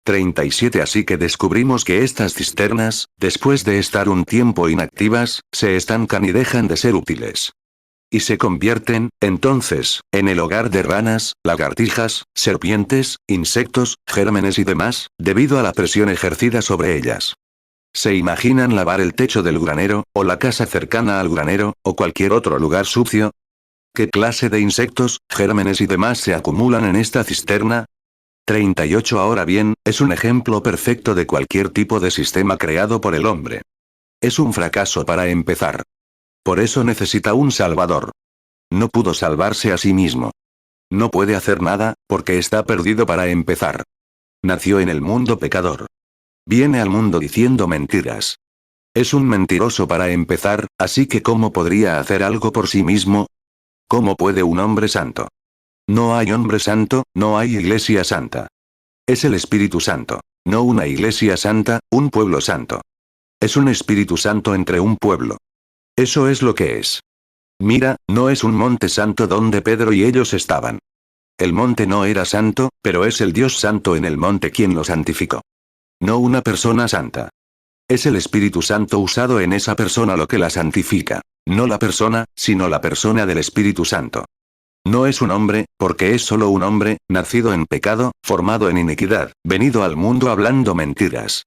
37 Así que descubrimos que estas cisternas, después de estar un tiempo inactivas, se estancan y dejan de ser útiles. Y se convierten, entonces, en el hogar de ranas, lagartijas, serpientes, insectos, gérmenes y demás, debido a la presión ejercida sobre ellas. ¿Se imaginan lavar el techo del granero, o la casa cercana al granero, o cualquier otro lugar sucio? ¿Qué clase de insectos, gérmenes y demás se acumulan en esta cisterna? 38 Ahora bien, es un ejemplo perfecto de cualquier tipo de sistema creado por el hombre. Es un fracaso para empezar. Por eso necesita un salvador. No pudo salvarse a sí mismo. No puede hacer nada, porque está perdido para empezar. Nació en el mundo pecador. Viene al mundo diciendo mentiras. Es un mentiroso para empezar, así que ¿cómo podría hacer algo por sí mismo? ¿Cómo puede un hombre santo? No hay hombre santo, no hay iglesia santa. Es el Espíritu Santo. No una iglesia santa, un pueblo santo. Es un Espíritu Santo entre un pueblo. Eso es lo que es. Mira, no es un monte santo donde Pedro y ellos estaban. El monte no era santo, pero es el Dios santo en el monte quien lo santificó. No una persona santa. Es el Espíritu Santo usado en esa persona lo que la santifica. No la persona, sino la persona del Espíritu Santo. No es un hombre, porque es solo un hombre, nacido en pecado, formado en iniquidad, venido al mundo hablando mentiras.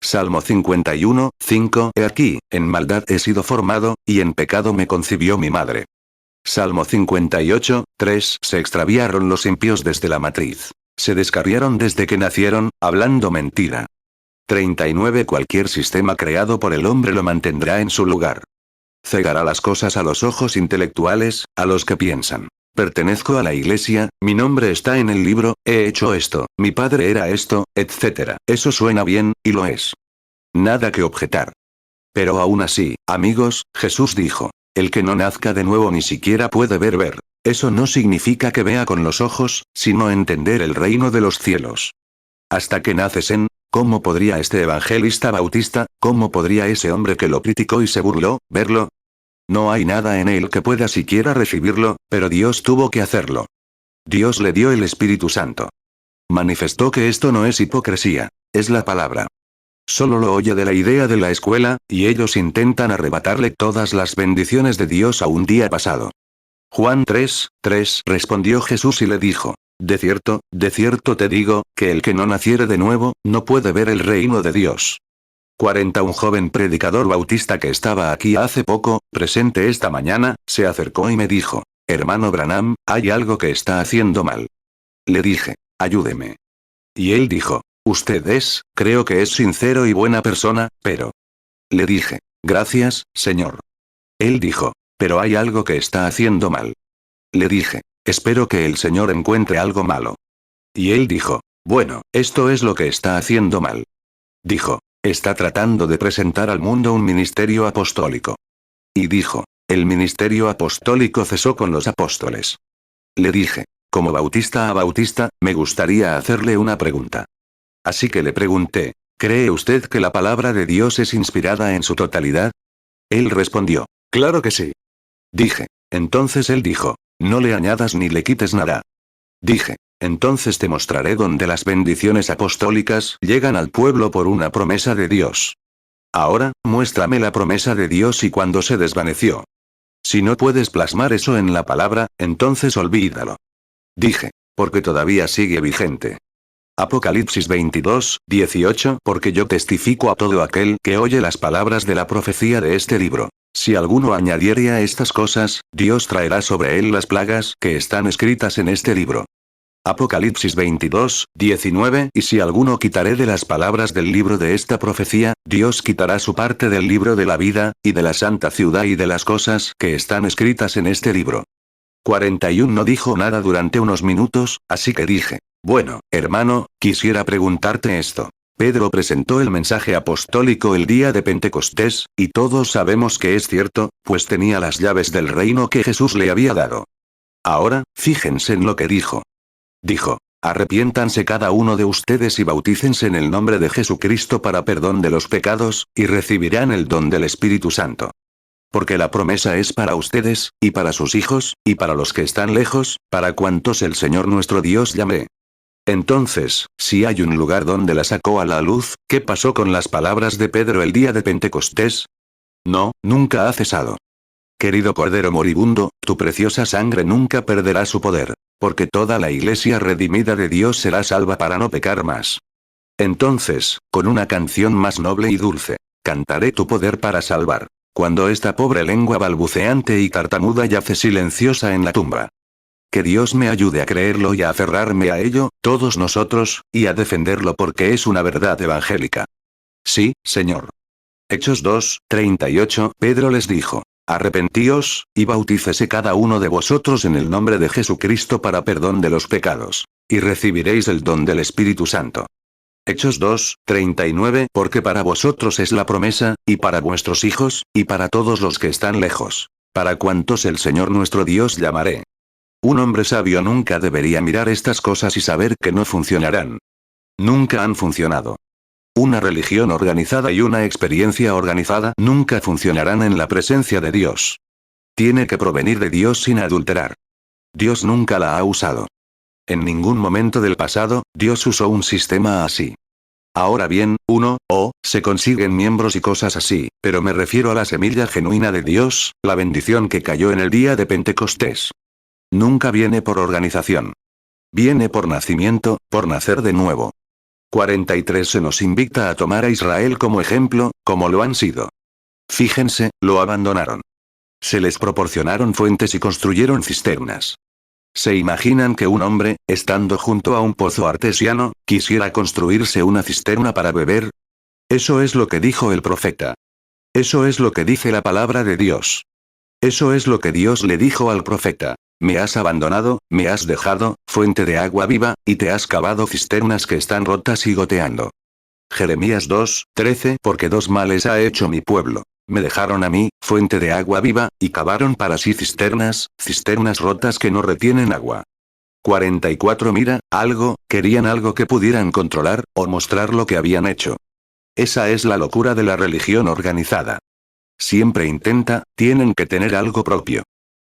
Salmo 51, 5 He aquí, en maldad he sido formado, y en pecado me concibió mi madre. Salmo 58, 3 Se extraviaron los impíos desde la matriz. Se descarriaron desde que nacieron, hablando mentira. 39 Cualquier sistema creado por el hombre lo mantendrá en su lugar. Cegará las cosas a los ojos intelectuales, a los que piensan. Pertenezco a la iglesia, mi nombre está en el libro, he hecho esto, mi padre era esto, etc. Eso suena bien, y lo es. Nada que objetar. Pero aún así, amigos, Jesús dijo, el que no nazca de nuevo ni siquiera puede ver. Eso no significa que vea con los ojos, sino entender el reino de los cielos. Hasta que naces en, ¿cómo podría este evangelista bautista, cómo podría ese hombre que lo criticó y se burló, verlo? No hay nada en él que pueda siquiera recibirlo, pero Dios tuvo que hacerlo. Dios le dio el Espíritu Santo. Manifestó que esto no es hipocresía, es la palabra. Solo lo oye de la idea de la escuela, y ellos intentan arrebatarle todas las bendiciones de Dios a un día pasado. Juan 3, 3 Respondió Jesús y le dijo, de cierto te digo, que el que no naciere de nuevo, no puede ver el reino de Dios. 40 Un joven predicador bautista que estaba aquí hace poco, presente esta mañana, se acercó y me dijo, hermano Branham, hay algo que está haciendo mal. Le dije, ayúdeme. Y él dijo, creo que es sincero y buena persona, pero... Le dije, gracias, señor. Él dijo, pero hay algo que está haciendo mal. Le dije, espero que el señor encuentre algo malo. Y él dijo, bueno, esto es lo que está haciendo mal. Dijo, está tratando de presentar al mundo un ministerio apostólico. Y dijo, el ministerio apostólico cesó con los apóstoles. Le dije, como bautista a bautista, me gustaría hacerle una pregunta. Así que le pregunté, ¿cree usted que la palabra de Dios es inspirada en su totalidad? Él respondió, claro que sí. Dije, entonces él dijo, no le añadas ni le quites nada. Dije, entonces te mostraré dónde las bendiciones apostólicas llegan al pueblo por una promesa de Dios. Ahora, muéstrame la promesa de Dios y cuándo se desvaneció. Si no puedes plasmar eso en la palabra, entonces olvídalo. Dije, porque todavía sigue vigente. Apocalipsis 22, 18 Porque yo testifico a todo aquel que oye las palabras de la profecía de este libro. Si alguno añadiere a estas cosas, Dios traerá sobre él las plagas que están escritas en este libro. Apocalipsis 22, 19 Y si alguno quitaré de las palabras del libro de esta profecía, Dios quitará su parte del libro de la vida, y de la santa ciudad y de las cosas que están escritas en este libro. 41 No dijo nada durante unos minutos, así que dije, bueno, hermano, quisiera preguntarte esto. Pedro presentó el mensaje apostólico el día de Pentecostés, y todos sabemos que es cierto, pues tenía las llaves del reino que Jesús le había dado. Ahora, fíjense en lo que dijo. Dijo, arrepiéntanse cada uno de ustedes y bautícense en el nombre de Jesucristo para perdón de los pecados, y recibirán el don del Espíritu Santo. Porque la promesa es para ustedes, y para sus hijos, y para los que están lejos, para cuantos el Señor nuestro Dios llame. Entonces, si hay un lugar donde la sacó a la luz, ¿qué pasó con las palabras de Pedro el día de Pentecostés? No, nunca ha cesado. Querido Cordero moribundo, tu preciosa sangre nunca perderá su poder, porque toda la iglesia redimida de Dios será salva para no pecar más. Entonces, con una canción más noble y dulce, cantaré tu poder para salvar, cuando esta pobre lengua balbuceante y tartamuda yace silenciosa en la tumba. Que Dios me ayude a creerlo y a aferrarme a ello, todos nosotros, y a defenderlo porque es una verdad evangélica. Sí, Señor. Hechos 2:38, Pedro les dijo: Arrepentíos, y bautícese cada uno de vosotros en el nombre de Jesucristo para perdón de los pecados, y recibiréis el don del Espíritu Santo. Hechos 2:39, porque para vosotros es la promesa, y para vuestros hijos, y para todos los que están lejos, para cuantos el Señor nuestro Dios llamaré. Un hombre sabio nunca debería mirar estas cosas y saber que no funcionarán. Nunca han funcionado. Una religión organizada y una experiencia organizada nunca funcionarán en la presencia de Dios. Tiene que provenir de Dios sin adulterar. Dios nunca la ha usado. En ningún momento del pasado, Dios usó un sistema así. Ahora bien, se consiguen miembros y cosas así, pero me refiero a la semilla genuina de Dios, la bendición que cayó en el día de Pentecostés. Nunca viene por organización. Viene por nacimiento, por nacer de nuevo. 43 se nos invita a tomar a Israel como ejemplo, como lo han sido. Fíjense, lo abandonaron. Se les proporcionaron fuentes y construyeron cisternas. ¿Se imaginan que un hombre, estando junto a un pozo artesiano, quisiera construirse una cisterna para beber? Eso es lo que dijo el profeta. Eso es lo que dice la palabra de Dios. Eso es lo que Dios le dijo al profeta. Me has abandonado, me has dejado, fuente de agua viva, y te has cavado cisternas que están rotas y goteando. Jeremías 2:13, porque dos males ha hecho mi pueblo. Me dejaron a mí, fuente de agua viva, y cavaron para sí cisternas rotas que no retienen agua. 44 Mira, querían algo que pudieran controlar, o mostrar lo que habían hecho. Esa es la locura de la religión organizada. Siempre tienen que tener algo propio.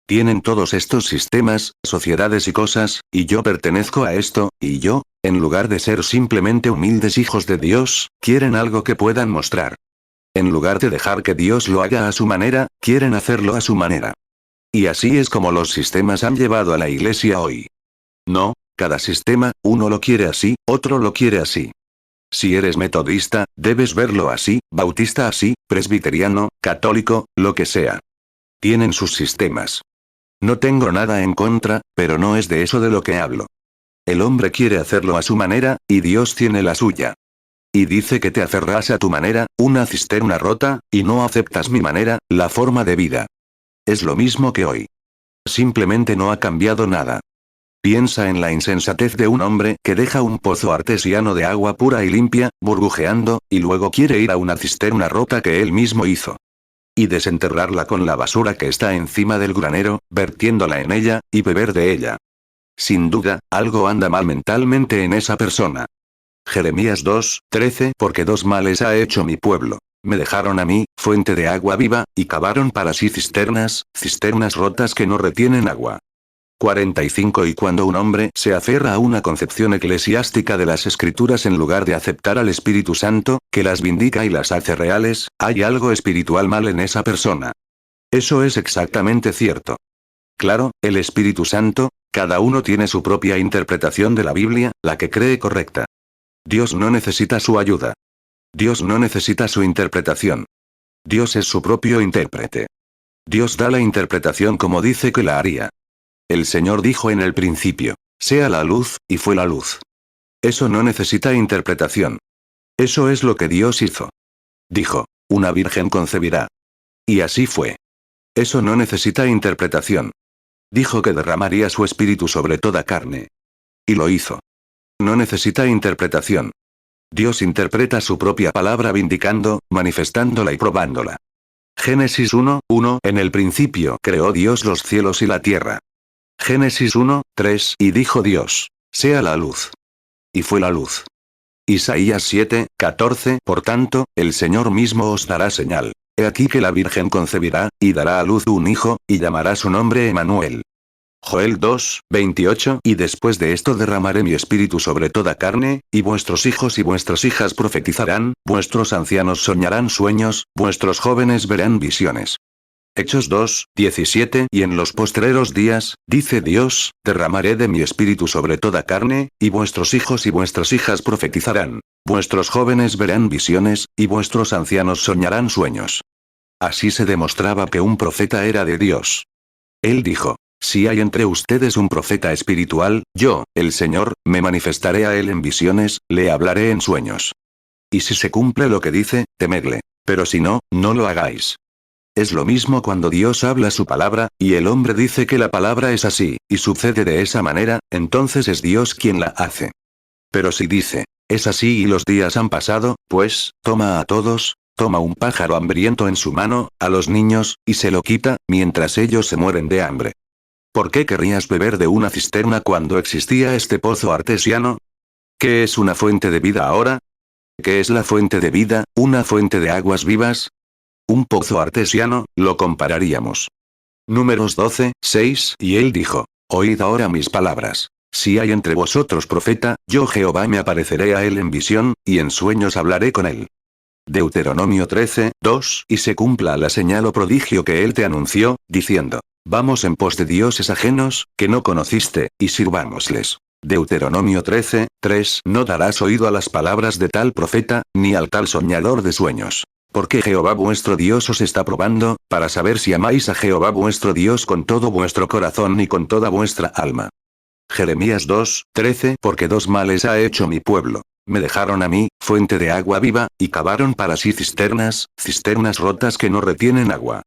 Tienen todos estos sistemas, sociedades y cosas, y yo pertenezco a esto, y yo, en lugar de ser simplemente humildes hijos de Dios, quieren algo que puedan mostrar. En lugar de dejar que Dios lo haga a su manera, quieren hacerlo a su manera. Y así es como los sistemas han llevado a la iglesia hoy. No, cada sistema, uno lo quiere así, otro lo quiere así. Si eres metodista, debes verlo así, bautista así, presbiteriano, católico, lo que sea. Tienen sus sistemas. No tengo nada en contra, pero no es de eso de lo que hablo. El hombre quiere hacerlo a su manera, y Dios tiene la suya. Y dice que te aferras a tu manera, una cisterna rota, y no aceptas mi manera, la forma de vida. Es lo mismo que hoy. Simplemente no ha cambiado nada. Piensa en la insensatez de un hombre que deja un pozo artesiano de agua pura y limpia, burbujeando, y luego quiere ir a una cisterna rota que él mismo hizo. Y desenterrarla con la basura que está encima del granero, vertiéndola en ella, y beber de ella. Sin duda, algo anda mal mentalmente en esa persona. Jeremías 2:13, porque dos males ha hecho mi pueblo. Me dejaron a mí, fuente de agua viva, y cavaron para sí cisternas rotas que no retienen agua. 45 Y cuando un hombre se aferra a una concepción eclesiástica de las Escrituras en lugar de aceptar al Espíritu Santo, que las vindica y las hace reales, hay algo espiritual mal en esa persona. Eso es exactamente cierto. Claro, el Espíritu Santo, cada uno tiene su propia interpretación de la Biblia, la que cree correcta. Dios no necesita su ayuda. Dios no necesita su interpretación. Dios es su propio intérprete. Dios da la interpretación como dice que la haría. El Señor dijo en el principio, sea la luz, y fue la luz. Eso no necesita interpretación. Eso es lo que Dios hizo. Dijo, una virgen concebirá. Y así fue. Eso no necesita interpretación. Dijo que derramaría su espíritu sobre toda carne. Y lo hizo. No necesita interpretación. Dios interpreta su propia palabra vindicando, manifestándola y probándola. Génesis 1:1 En el principio creó Dios los cielos y la tierra. Génesis 1:3 Y dijo Dios, sea la luz. Y fue la luz. Isaías 7:14 Por tanto, el Señor mismo os dará señal. He aquí que la Virgen concebirá, y dará a luz un hijo, y llamará su nombre Emmanuel. Joel 2, 28. Y después de esto derramaré mi espíritu sobre toda carne, y vuestros hijos y vuestras hijas profetizarán, vuestros ancianos soñarán sueños, vuestros jóvenes verán visiones. Hechos 2, 17. Y en los postreros días, dice Dios, derramaré de mi espíritu sobre toda carne, y vuestros hijos y vuestras hijas profetizarán, vuestros jóvenes verán visiones, y vuestros ancianos soñarán sueños. Así se demostraba que un profeta era de Dios. Él dijo: si hay entre ustedes un profeta espiritual, yo, el Señor, me manifestaré a él en visiones, le hablaré en sueños. Y si se cumple lo que dice, temedle. Pero si no, no lo hagáis. Es lo mismo cuando Dios habla su palabra, y el hombre dice que la palabra es así, y sucede de esa manera, entonces es Dios quien la hace. Pero si dice, es así y los días han pasado, pues, toma a todos, toma un pájaro hambriento en su mano, a los niños, y se lo quita, mientras ellos se mueren de hambre. ¿Por qué querrías beber de una cisterna cuando existía este pozo artesiano? ¿Qué es una fuente de vida ahora? ¿Qué es la fuente de vida, una fuente de aguas vivas? Un pozo artesiano, lo compararíamos. Números 12, 6. Y él dijo: oíd ahora mis palabras. Si hay entre vosotros profeta, yo Jehová me apareceré a él en visión, y en sueños hablaré con él. Deuteronomio 13, 2. Y se cumpla la señal o prodigio que él te anunció, diciendo: vamos en pos de dioses ajenos, que no conociste, y sirvámosles. Deuteronomio 13, 3. No darás oído a las palabras de tal profeta, ni al tal soñador de sueños. Porque Jehová vuestro Dios os está probando, para saber si amáis a Jehová vuestro Dios con todo vuestro corazón y con toda vuestra alma. Jeremías 2, 13. Porque dos males ha hecho mi pueblo. Me dejaron a mí, fuente de agua viva, y cavaron para sí cisternas, cisternas rotas que no retienen agua.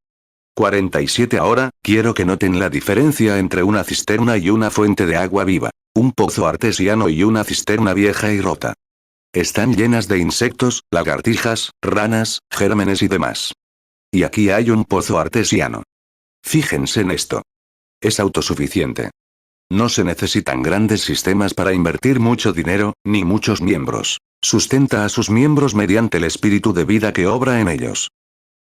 47. Ahora, quiero que noten la diferencia entre una cisterna y una fuente de agua viva, un pozo artesiano y una cisterna vieja y rota. Están llenas de insectos, lagartijas, ranas, gérmenes y demás. Y aquí hay un pozo artesiano. Fíjense en esto. Es autosuficiente. No se necesitan grandes sistemas para invertir mucho dinero, ni muchos miembros. Sustenta a sus miembros mediante el espíritu de vida que obra en ellos.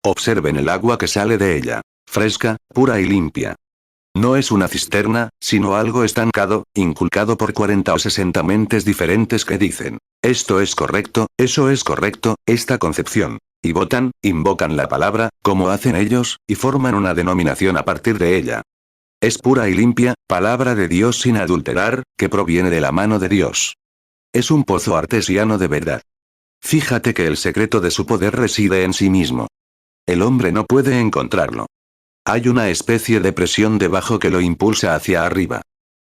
Observen el agua que sale de ella. Fresca, pura y limpia. No es una cisterna, sino algo estancado, inculcado por 40 o 60 mentes diferentes que dicen: esto es correcto, eso es correcto, esta concepción. Y votan, invocan la palabra, como hacen ellos, y forman una denominación a partir de ella. Es pura y limpia, palabra de Dios sin adulterar, que proviene de la mano de Dios. Es un pozo artesiano de verdad. Fíjate que el secreto de su poder reside en sí mismo. El hombre no puede encontrarlo. Hay una especie de presión debajo que lo impulsa hacia arriba.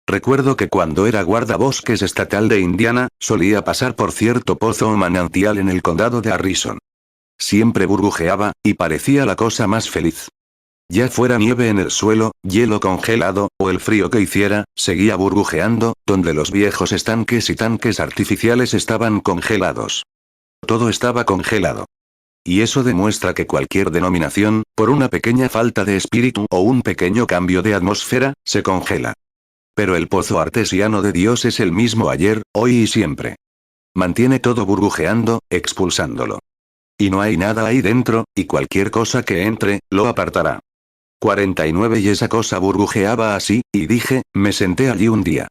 Recuerdo que cuando era guardabosques estatal de Indiana, solía pasar por cierto pozo o manantial en el condado de Harrison. Siempre burbujeaba, y parecía la cosa más feliz. Ya fuera nieve en el suelo, hielo congelado, o el frío que hiciera, seguía burbujeando, donde los viejos estanques y tanques artificiales estaban congelados. Todo estaba congelado. Y eso demuestra que cualquier denominación, por una pequeña falta de espíritu o un pequeño cambio de atmósfera, se congela. Pero el pozo artesiano de Dios es el mismo ayer, hoy y siempre. Mantiene todo burbujeando, expulsándolo. Y no hay nada ahí dentro, y cualquier cosa que entre, lo apartará. 49. Y esa cosa burbujeaba así, y dije, me senté allí un día.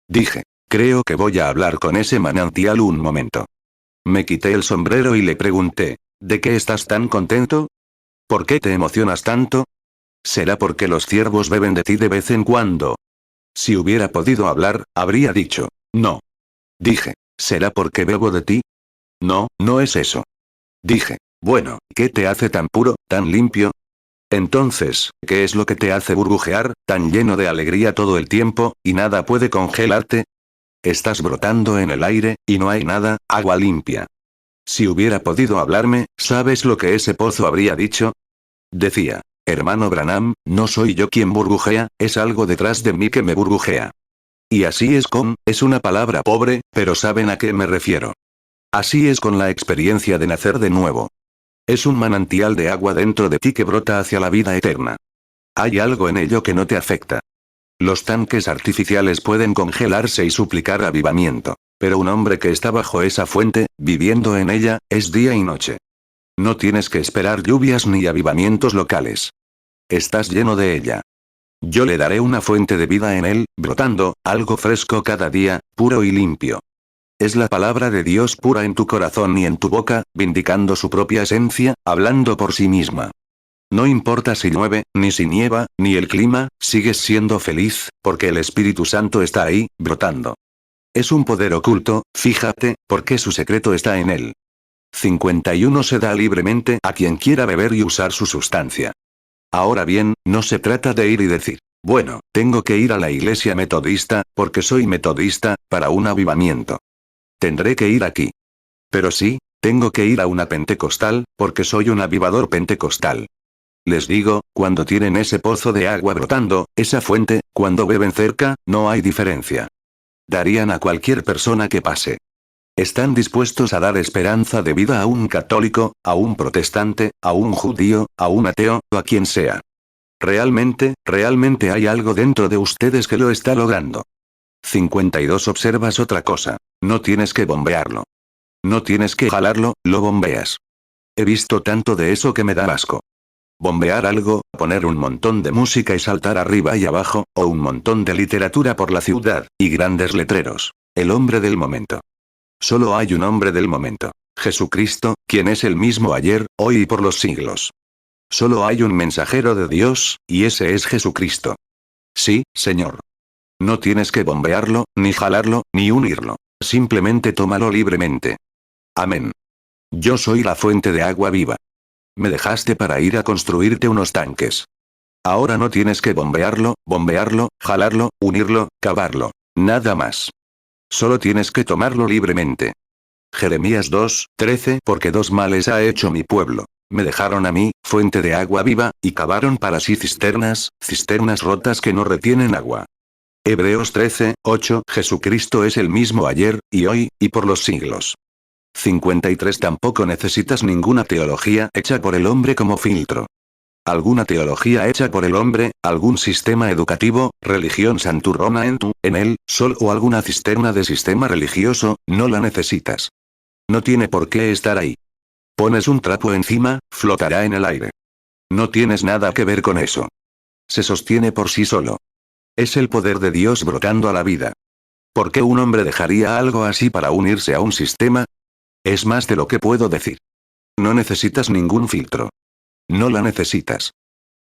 Dije: creo que voy a hablar con ese manantial un momento. Me quité el sombrero y le pregunté: ¿de qué estás tan contento? ¿Por qué te emocionas tanto? ¿Será porque los ciervos beben de ti de vez en cuando? Si hubiera podido hablar, habría dicho: no. Dije: ¿será porque bebo de ti? No, no es eso. Dije: bueno, ¿qué te hace tan puro, tan limpio? Entonces, ¿qué es lo que te hace burbujear, tan lleno de alegría todo el tiempo, y nada puede congelarte? Estás brotando en el aire, y no hay nada, agua limpia. Si hubiera podido hablarme, ¿sabes lo que ese pozo habría dicho? Decía: hermano Branham, no soy yo quien burbujea, es algo detrás de mí que me burbujea. Y así es es una palabra pobre, pero saben a qué me refiero. Así es con la experiencia de nacer de nuevo. Es un manantial de agua dentro de ti que brota hacia la vida eterna. Hay algo en ello que no te afecta. Los tanques artificiales pueden congelarse y suplicar avivamiento, pero un hombre que está bajo esa fuente, viviendo en ella, es día y noche. No tienes que esperar lluvias ni avivamientos locales. Estás lleno de ella. Yo le daré una fuente de vida en él, brotando, algo fresco cada día, puro y limpio. Es la palabra de Dios pura en tu corazón y en tu boca, vindicando su propia esencia, hablando por sí misma. No importa si llueve, ni si nieva, ni el clima, sigues siendo feliz, porque el Espíritu Santo está ahí, brotando. Es un poder oculto, fíjate, porque su secreto está en él. 51 se da libremente a quien quiera beber y usar su sustancia. Ahora bien, no se trata de ir y decir, bueno, tengo que ir a la iglesia metodista, porque soy metodista, para un avivamiento. Tendré que ir aquí. Pero sí, tengo que ir a una pentecostal, porque soy un avivador pentecostal. Les digo, cuando tienen ese pozo de agua brotando, esa fuente, cuando beben cerca, no hay diferencia. Darían a cualquier persona que pase. Están dispuestos a dar esperanza de vida a un católico, a un protestante, a un judío, a un ateo, o a quien sea. Realmente hay algo dentro de ustedes que lo está logrando. 52 Observas otra cosa. No tienes que bombearlo. No tienes que jalarlo, lo bombeas. He visto tanto de eso que me da asco. Bombear algo, poner un montón de música y saltar arriba y abajo, o un montón de literatura por la ciudad, y grandes letreros. El hombre del momento. Solo hay un hombre del momento. Jesucristo, quien es el mismo ayer, hoy y por los siglos. Solo hay un mensajero de Dios, y ese es Jesucristo. Sí, Señor. No tienes que bombearlo, ni jalarlo, ni unirlo. Simplemente tómalo libremente. Amén. Yo soy la fuente de agua viva. Me dejaste para ir a construirte unos tanques. Ahora no tienes que bombearlo, jalarlo, unirlo, cavarlo. Nada más. Solo tienes que tomarlo libremente. Jeremías 2:13 Porque dos males ha hecho mi pueblo. Me dejaron a mí, fuente de agua viva, y cavaron para sí cisternas rotas que no retienen agua. Hebreos 13:8 Jesucristo es el mismo ayer, y hoy, y por los siglos. 53 Tampoco necesitas ninguna teología hecha por el hombre como filtro. Alguna teología hecha por el hombre, algún sistema educativo, religión santurrona en él, sol o alguna cisterna de sistema religioso, no la necesitas. No tiene por qué estar ahí. Pones un trapo encima, flotará en el aire. No tienes nada que ver con eso. Se sostiene por sí solo. Es el poder de Dios brotando a la vida. ¿Por qué un hombre dejaría algo así para unirse a un sistema? Es más de lo que puedo decir. No necesitas ningún filtro. No la necesitas.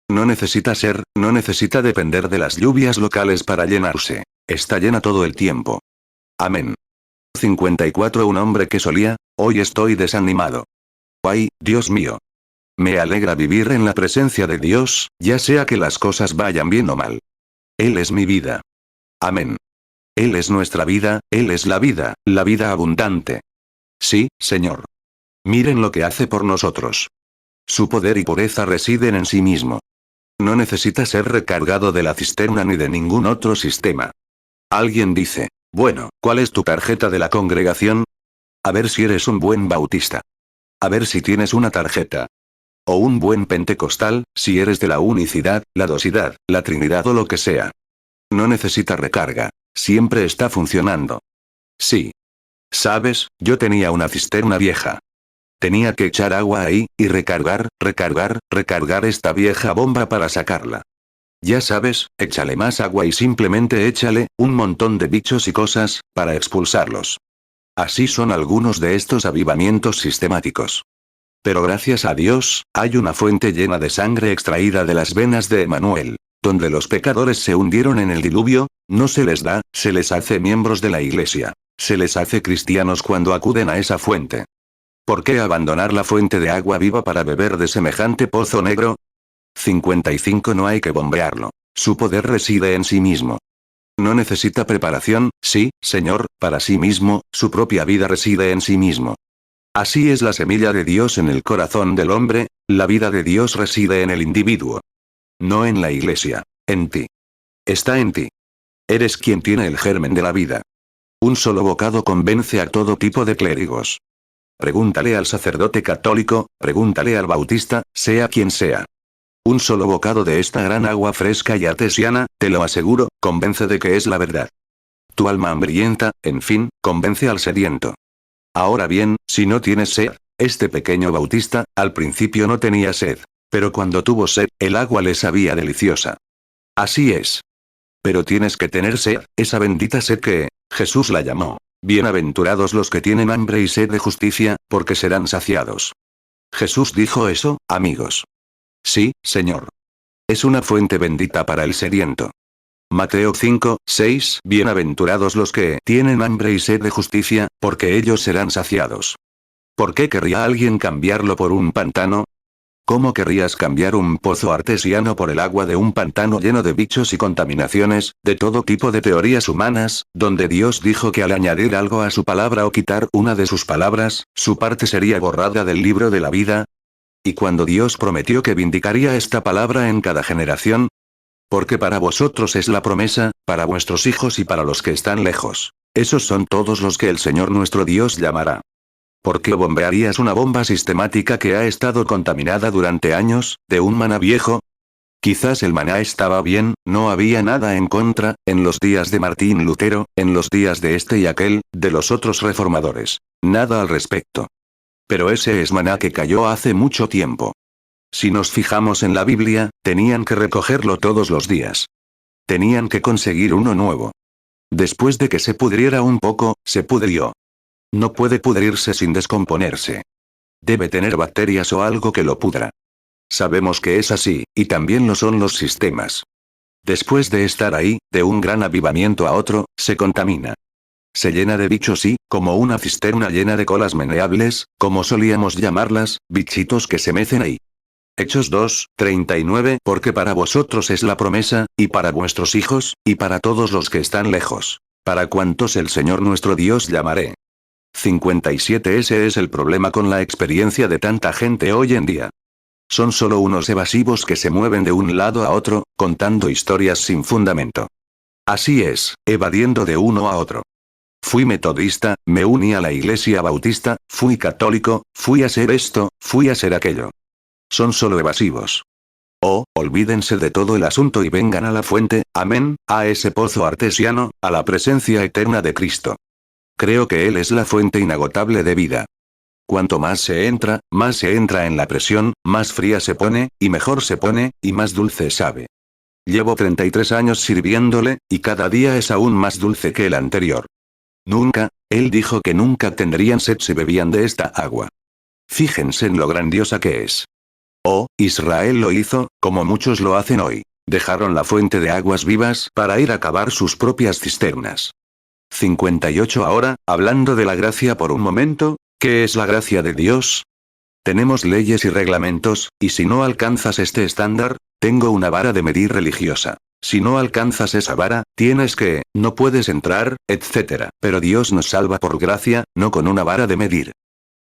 No necesita no necesita depender de las lluvias locales para llenarse. Está llena todo el tiempo. Amén. 54 Un hombre que solía, hoy estoy desanimado. Ay, Dios mío. Me alegra vivir en la presencia de Dios, ya sea que las cosas vayan bien o mal. Él es mi vida. Amén. Él es nuestra vida, Él es la vida abundante. Sí, Señor. Miren lo que hace por nosotros. Su poder y pureza residen en sí mismo. No necesita ser recargado de la cisterna ni de ningún otro sistema. Alguien dice, bueno, ¿cuál es tu tarjeta de la congregación? A ver si eres un buen bautista. A ver si tienes una tarjeta. O un buen pentecostal, si eres de la unicidad, la dosidad, la trinidad o lo que sea. No necesita recarga. Siempre está funcionando. Sí. Sabes, yo tenía una cisterna vieja. Tenía que echar agua ahí, y recargar esta vieja bomba para sacarla. Ya sabes, échale más agua y simplemente échale, un montón de bichos y cosas, para expulsarlos. Así son algunos de estos avivamientos sistemáticos. Pero gracias a Dios, hay una fuente llena de sangre extraída de las venas de Emanuel. Donde los pecadores se hundieron en el diluvio, no se les da, se les hace miembros de la iglesia. Se les hace cristianos cuando acuden a esa fuente. ¿Por qué abandonar la fuente de agua viva para beber de semejante pozo negro? 55 No hay que bombearlo. Su poder reside en sí mismo. No necesita preparación, sí, Señor, para sí mismo, su propia vida reside en sí mismo. Así es la semilla de Dios en el corazón del hombre, la vida de Dios reside en el individuo. No en la iglesia, en ti. Está en ti. Eres quien tiene el germen de la vida. Un solo bocado convence a todo tipo de clérigos. Pregúntale al sacerdote católico, pregúntale al bautista, sea quien sea. Un solo bocado de esta gran agua fresca y artesiana, te lo aseguro, convence de que es la verdad. Tu alma hambrienta, en fin, convence al sediento. Ahora bien, si no tienes sed, este pequeño bautista, al principio no tenía sed. Pero cuando tuvo sed, el agua le sabía deliciosa. Así es. Pero tienes que tener sed, esa bendita sed que Jesús la llamó. Bienaventurados los que tienen hambre y sed de justicia, porque serán saciados. Jesús dijo eso, amigos. Sí, Señor. Es una fuente bendita para el sediento. Mateo 5, 6. Bienaventurados los que tienen hambre y sed de justicia, porque ellos serán saciados. ¿Por qué querría alguien cambiarlo por un pantano? ¿Cómo querrías cambiar un pozo artesiano por el agua de un pantano lleno de bichos y contaminaciones, de todo tipo de teorías humanas, donde Dios dijo que al añadir algo a su palabra o quitar una de sus palabras, su parte sería borrada del libro de la vida? ¿Y cuando Dios prometió que vindicaría esta palabra en cada generación? Porque para vosotros es la promesa, para vuestros hijos y para los que están lejos. Esos son todos los que el Señor nuestro Dios llamará. ¿Por qué bombearías una bomba sistemática que ha estado contaminada durante años, de un maná viejo? Quizás el maná estaba bien, no había nada en contra, en los días de Martín Lutero, en los días de este y aquel, de los otros reformadores. Nada al respecto. Pero ese es maná que cayó hace mucho tiempo. Si nos fijamos en la Biblia, tenían que recogerlo todos los días. Tenían que conseguir uno nuevo. Después de que se pudriera un poco, se pudrió. No puede pudrirse sin descomponerse. Debe tener bacterias o algo que lo pudra. Sabemos que es así, y también lo son los sistemas. Después de estar ahí, de un gran avivamiento a otro, se contamina. Se llena de bichos y, como una cisterna llena de colas meneables, como solíamos llamarlas, bichitos que se mecen ahí. Hechos 2, 39. Porque para vosotros es la promesa, y para vuestros hijos, y para todos los que están lejos. Para cuantos el Señor nuestro Dios llamaré. 57. Ese es el problema con la experiencia de tanta gente hoy en día. Son solo unos evasivos que se mueven de un lado a otro, contando historias sin fundamento. Así es, evadiendo de uno a otro. Fui metodista, me uní a la iglesia bautista, fui católico, fui a ser esto, fui a ser aquello. Son solo evasivos. Oh, olvídense de todo el asunto y vengan a la fuente, amén, a ese pozo artesiano, a la presencia eterna de Cristo. Creo que Él es la fuente inagotable de vida. Cuanto más se entra en la presión, más fría se pone, y mejor se pone, y más dulce sabe. Llevo 33 años sirviéndole, y cada día es aún más dulce que el anterior. Nunca, Él dijo que nunca tendrían sed si bebían de esta agua. Fíjense en lo grandiosa que es. Oh, Israel lo hizo, como muchos lo hacen hoy. Dejaron la fuente de aguas vivas para ir a cavar sus propias cisternas. 58. Ahora, hablando de la gracia por un momento, ¿qué es la gracia de Dios? Tenemos leyes y reglamentos, y si no alcanzas este estándar, tengo una vara de medir religiosa. Si no alcanzas esa vara, tienes que, no puedes entrar, etc. Pero Dios nos salva por gracia, no con una vara de medir.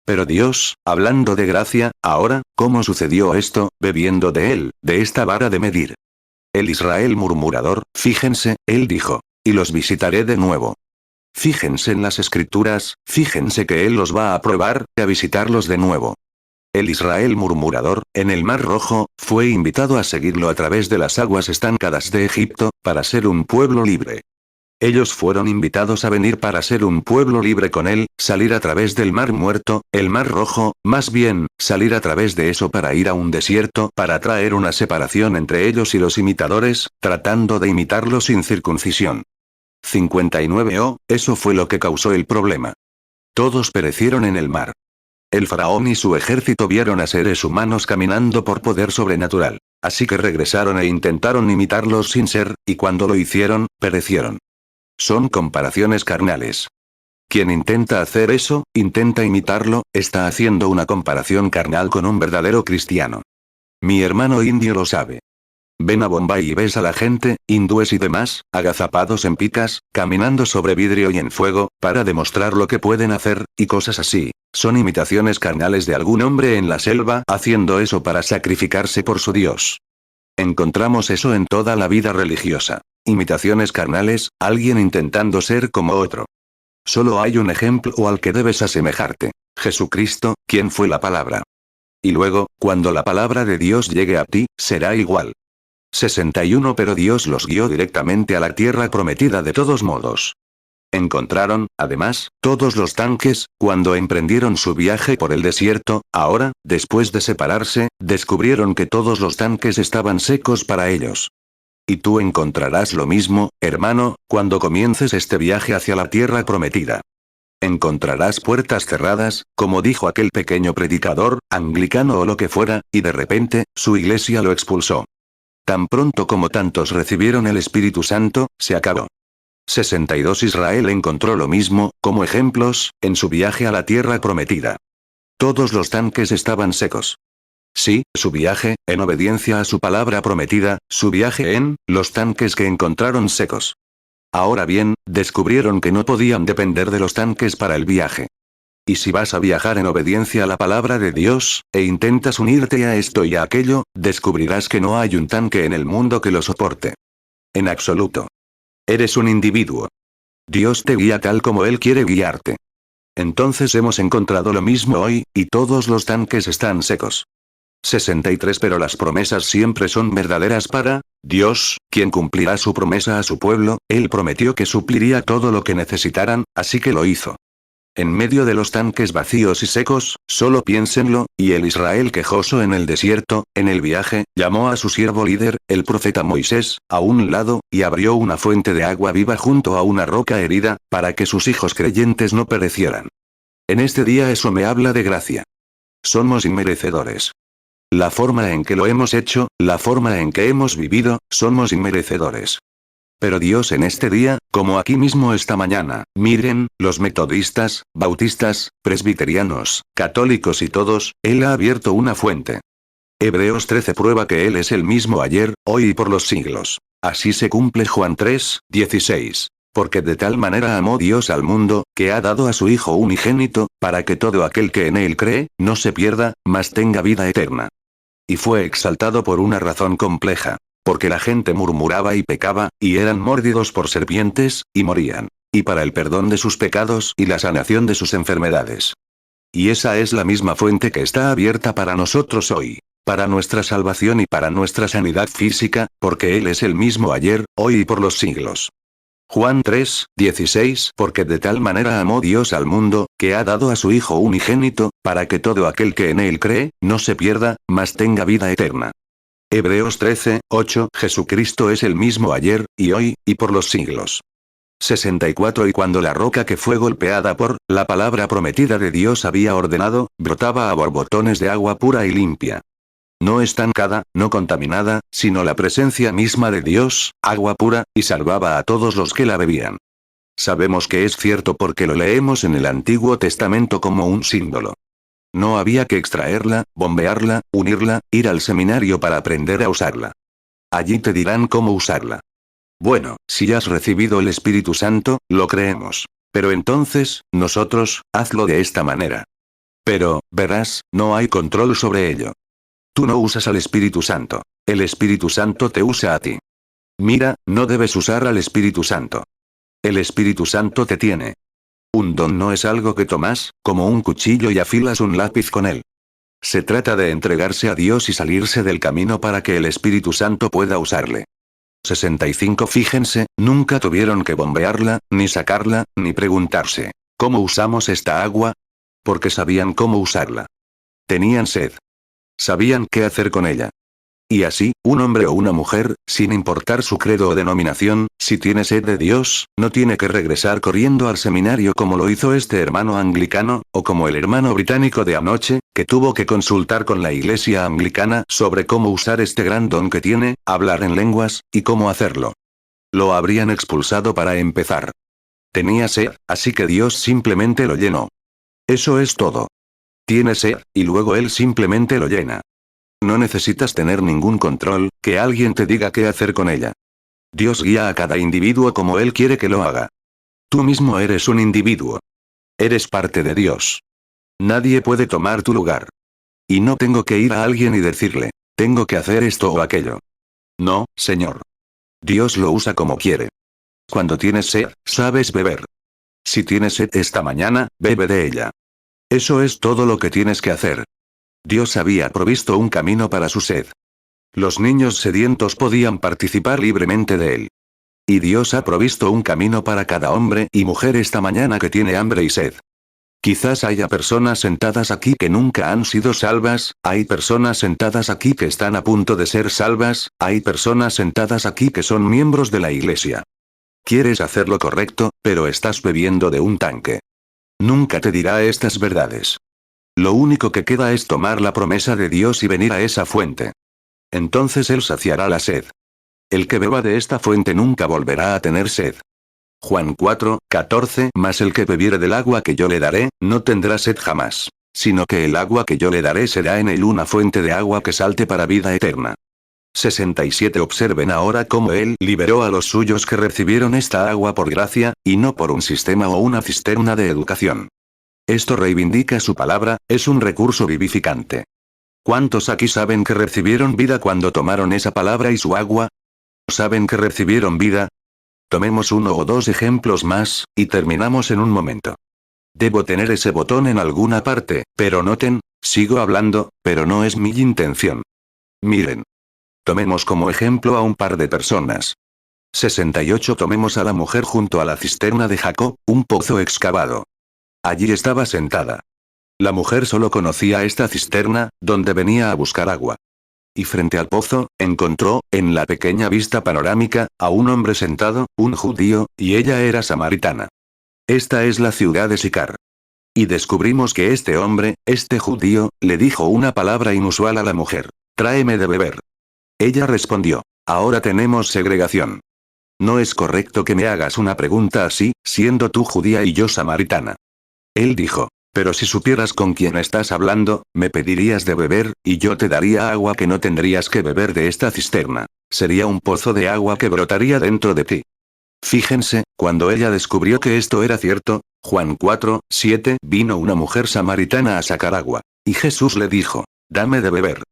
Pero Dios, hablando de gracia, ahora, ¿cómo sucedió esto, bebiendo de él, de esta vara de medir? El Israel murmurador, fíjense, él dijo, y los visitaré de nuevo. Fíjense en las escrituras, fíjense que él los va a probar, a visitarlos de nuevo. El Israel murmurador, en el Mar Rojo, fue invitado a seguirlo a través de las aguas estancadas de Egipto, para ser un pueblo libre. Ellos fueron invitados a venir para ser un pueblo libre con él, salir a través del Mar Muerto, el Mar Rojo, más bien, salir a través de eso para ir a un desierto, para traer una separación entre ellos y los imitadores, tratando de imitarlo sin circuncisión. 59. Oh, eso fue lo que causó el problema. Todos perecieron en el mar. El faraón y su ejército vieron a seres humanos caminando por poder sobrenatural. Así que regresaron e intentaron imitarlos sin ser, y cuando lo hicieron, perecieron. Son comparaciones carnales. Quien intenta hacer eso, intenta imitarlo, está haciendo una comparación carnal con un verdadero cristiano. Mi hermano indio lo sabe. Ven a Bombay y ves a la gente, hindúes y demás, agazapados en picas, caminando sobre vidrio y en fuego, para demostrar lo que pueden hacer, y cosas así. Son imitaciones carnales de algún hombre en la selva, haciendo eso para sacrificarse por su Dios. Encontramos eso en toda la vida religiosa. Imitaciones carnales, alguien intentando ser como otro. Solo hay un ejemplo al que debes asemejarte. Jesucristo, quien fue la palabra. Y luego, cuando la palabra de Dios llegue a ti, será igual. 61. Pero Dios los guió directamente a la tierra prometida de todos modos. Encontraron, además, todos los tanques, cuando emprendieron su viaje por el desierto. Ahora, después de separarse, descubrieron que todos los tanques estaban secos para ellos. Y tú encontrarás lo mismo, hermano, cuando comiences este viaje hacia la tierra prometida. Encontrarás puertas cerradas, como dijo aquel pequeño predicador, anglicano o lo que fuera, y de repente, su iglesia lo expulsó. Tan pronto como tantos recibieron el Espíritu Santo, se acabó. 62 Israel encontró lo mismo, como ejemplos, en su viaje a la tierra prometida. Todos los tanques estaban secos. Sí, su viaje, en obediencia a su palabra prometida, su viaje en, los tanques que encontraron secos. Ahora bien, descubrieron que no podían depender de los tanques para el viaje. Y si vas a viajar en obediencia a la palabra de Dios, e intentas unirte a esto y a aquello, descubrirás que no hay un tanque en el mundo que lo soporte. En absoluto. Eres un individuo. Dios te guía tal como Él quiere guiarte. Entonces hemos encontrado lo mismo hoy, y todos los tanques están secos. 63 Pero las promesas siempre son verdaderas para Dios, quien cumplirá su promesa a su pueblo. Él prometió que supliría todo lo que necesitaran, así que lo hizo. En medio de los tanques vacíos y secos, solo piénsenlo, y el Israel quejoso en el desierto, en el viaje, llamó a su siervo líder, el profeta Moisés, a un lado, y abrió una fuente de agua viva junto a una roca herida, para que sus hijos creyentes no perecieran. En este día eso me habla de gracia. Somos inmerecedores. La forma en que lo hemos hecho, la forma en que hemos vivido, somos inmerecedores. Pero Dios en este día, como aquí mismo esta mañana, miren, los metodistas, bautistas, presbiterianos, católicos y todos, Él ha abierto una fuente. Hebreos 13 prueba que Él es el mismo ayer, hoy y por los siglos. Así se cumple Juan 3, 16. Porque de tal manera amó Dios al mundo, que ha dado a su Hijo unigénito, para que todo aquel que en Él cree, no se pierda, mas tenga vida eterna. Y fue exaltado por una razón compleja. Porque la gente murmuraba y pecaba, y eran mordidos por serpientes, y morían. Y para el perdón de sus pecados y la sanación de sus enfermedades. Y esa es la misma fuente que está abierta para nosotros hoy. Para nuestra salvación y para nuestra sanidad física, porque Él es el mismo ayer, hoy y por los siglos. Juan 3, 16 Porque de tal manera amó Dios al mundo, que ha dado a su Hijo unigénito, para que todo aquel que en Él cree, no se pierda, mas tenga vida eterna. Hebreos 13, 8 Jesucristo es el mismo ayer, y hoy, y por los siglos. 64 Y cuando la roca que fue golpeada por la palabra prometida de Dios había ordenado, brotaba a borbotones de agua pura y limpia. No estancada, no contaminada, sino la presencia misma de Dios, agua pura, y salvaba a todos los que la bebían. Sabemos que es cierto porque lo leemos en el Antiguo Testamento como un símbolo. No había que extraerla, bombearla, unirla, ir al seminario para aprender a usarla. Allí te dirán cómo usarla. Bueno, si has recibido el Espíritu Santo, lo creemos. Pero entonces, nosotros, hazlo de esta manera. Pero, verás, no hay control sobre ello. Tú no usas al Espíritu Santo. El Espíritu Santo te usa a ti. Mira, no debes usar al Espíritu Santo. El Espíritu Santo te tiene. Un don no es algo que tomas, como un cuchillo y afilas un lápiz con él. Se trata de entregarse a Dios y salirse del camino para que el Espíritu Santo pueda usarle. 65 Fíjense, nunca tuvieron que bombearla, ni sacarla, ni preguntarse, ¿cómo usamos esta agua? Porque sabían cómo usarla. Tenían sed. Sabían qué hacer con ella. Y así, un hombre o una mujer, sin importar su credo o denominación, si tiene sed de Dios, no tiene que regresar corriendo al seminario como lo hizo este hermano anglicano, o como el hermano británico de anoche, que tuvo que consultar con la iglesia anglicana sobre cómo usar este gran don que tiene, hablar en lenguas, y cómo hacerlo. Lo habrían expulsado para empezar. Tenía sed, así que Dios simplemente lo llenó. Eso es todo. Tiene sed, y luego Él simplemente lo llena. No necesitas tener ningún control, que alguien te diga qué hacer con ella. Dios guía a cada individuo como Él quiere que lo haga. Tú mismo eres un individuo. Eres parte de Dios. Nadie puede tomar tu lugar. Y no tengo que ir a alguien y decirle, tengo que hacer esto o aquello. No, Señor. Dios lo usa como quiere. Cuando tienes sed, sabes beber. Si tienes sed esta mañana, bebe de ella. Eso es todo lo que tienes que hacer. Dios había provisto un camino para su sed. Los niños sedientos podían participar libremente de él. Y Dios ha provisto un camino para cada hombre y mujer esta mañana que tiene hambre y sed. Quizás haya personas sentadas aquí que nunca han sido salvas, hay personas sentadas aquí que están a punto de ser salvas, hay personas sentadas aquí que son miembros de la iglesia. Quieres hacer lo correcto, pero estás bebiendo de un tanque. Nunca te dirá estas verdades. Lo único que queda es tomar la promesa de Dios y venir a esa fuente. Entonces Él saciará la sed. El que beba de esta fuente nunca volverá a tener sed. Juan 4:14 Mas el que bebiere del agua que yo le daré, no tendrá sed jamás, sino que el agua que yo le daré será en él una fuente de agua que salte para vida eterna. 67 Observen ahora cómo Él liberó a los suyos que recibieron esta agua por gracia, y no por un sistema o una cisterna de educación. Esto reivindica su palabra, es un recurso vivificante. ¿Cuántos aquí saben que recibieron vida cuando tomaron esa palabra y su agua? ¿Saben que recibieron vida? Tomemos uno o dos ejemplos más, y terminamos en un momento. Debo tener ese botón en alguna parte, pero noten, sigo hablando, pero no es mi intención. Miren. Tomemos como ejemplo a un par de personas. 68 Tomemos a la mujer junto a la cisterna de Jacob, un pozo excavado. Allí estaba sentada. La mujer solo conocía esta cisterna, donde venía a buscar agua. Y frente al pozo, encontró, en la pequeña vista panorámica, a un hombre sentado, un judío, y ella era samaritana. Esta es la ciudad de Sicar. Y descubrimos que este hombre, este judío, le dijo una palabra inusual a la mujer: tráeme de beber. Ella respondió: ahora tenemos segregación. No es correcto que me hagas una pregunta así, siendo tú judía y yo samaritana. Él dijo: pero si supieras con quién estás hablando, me pedirías de beber, y yo te daría agua que no tendrías que beber de esta cisterna. Sería un pozo de agua que brotaría dentro de ti. Fíjense, cuando ella descubrió que esto era cierto, Juan 4:7 vino una mujer samaritana a sacar agua. Y Jesús le dijo: dame de beber.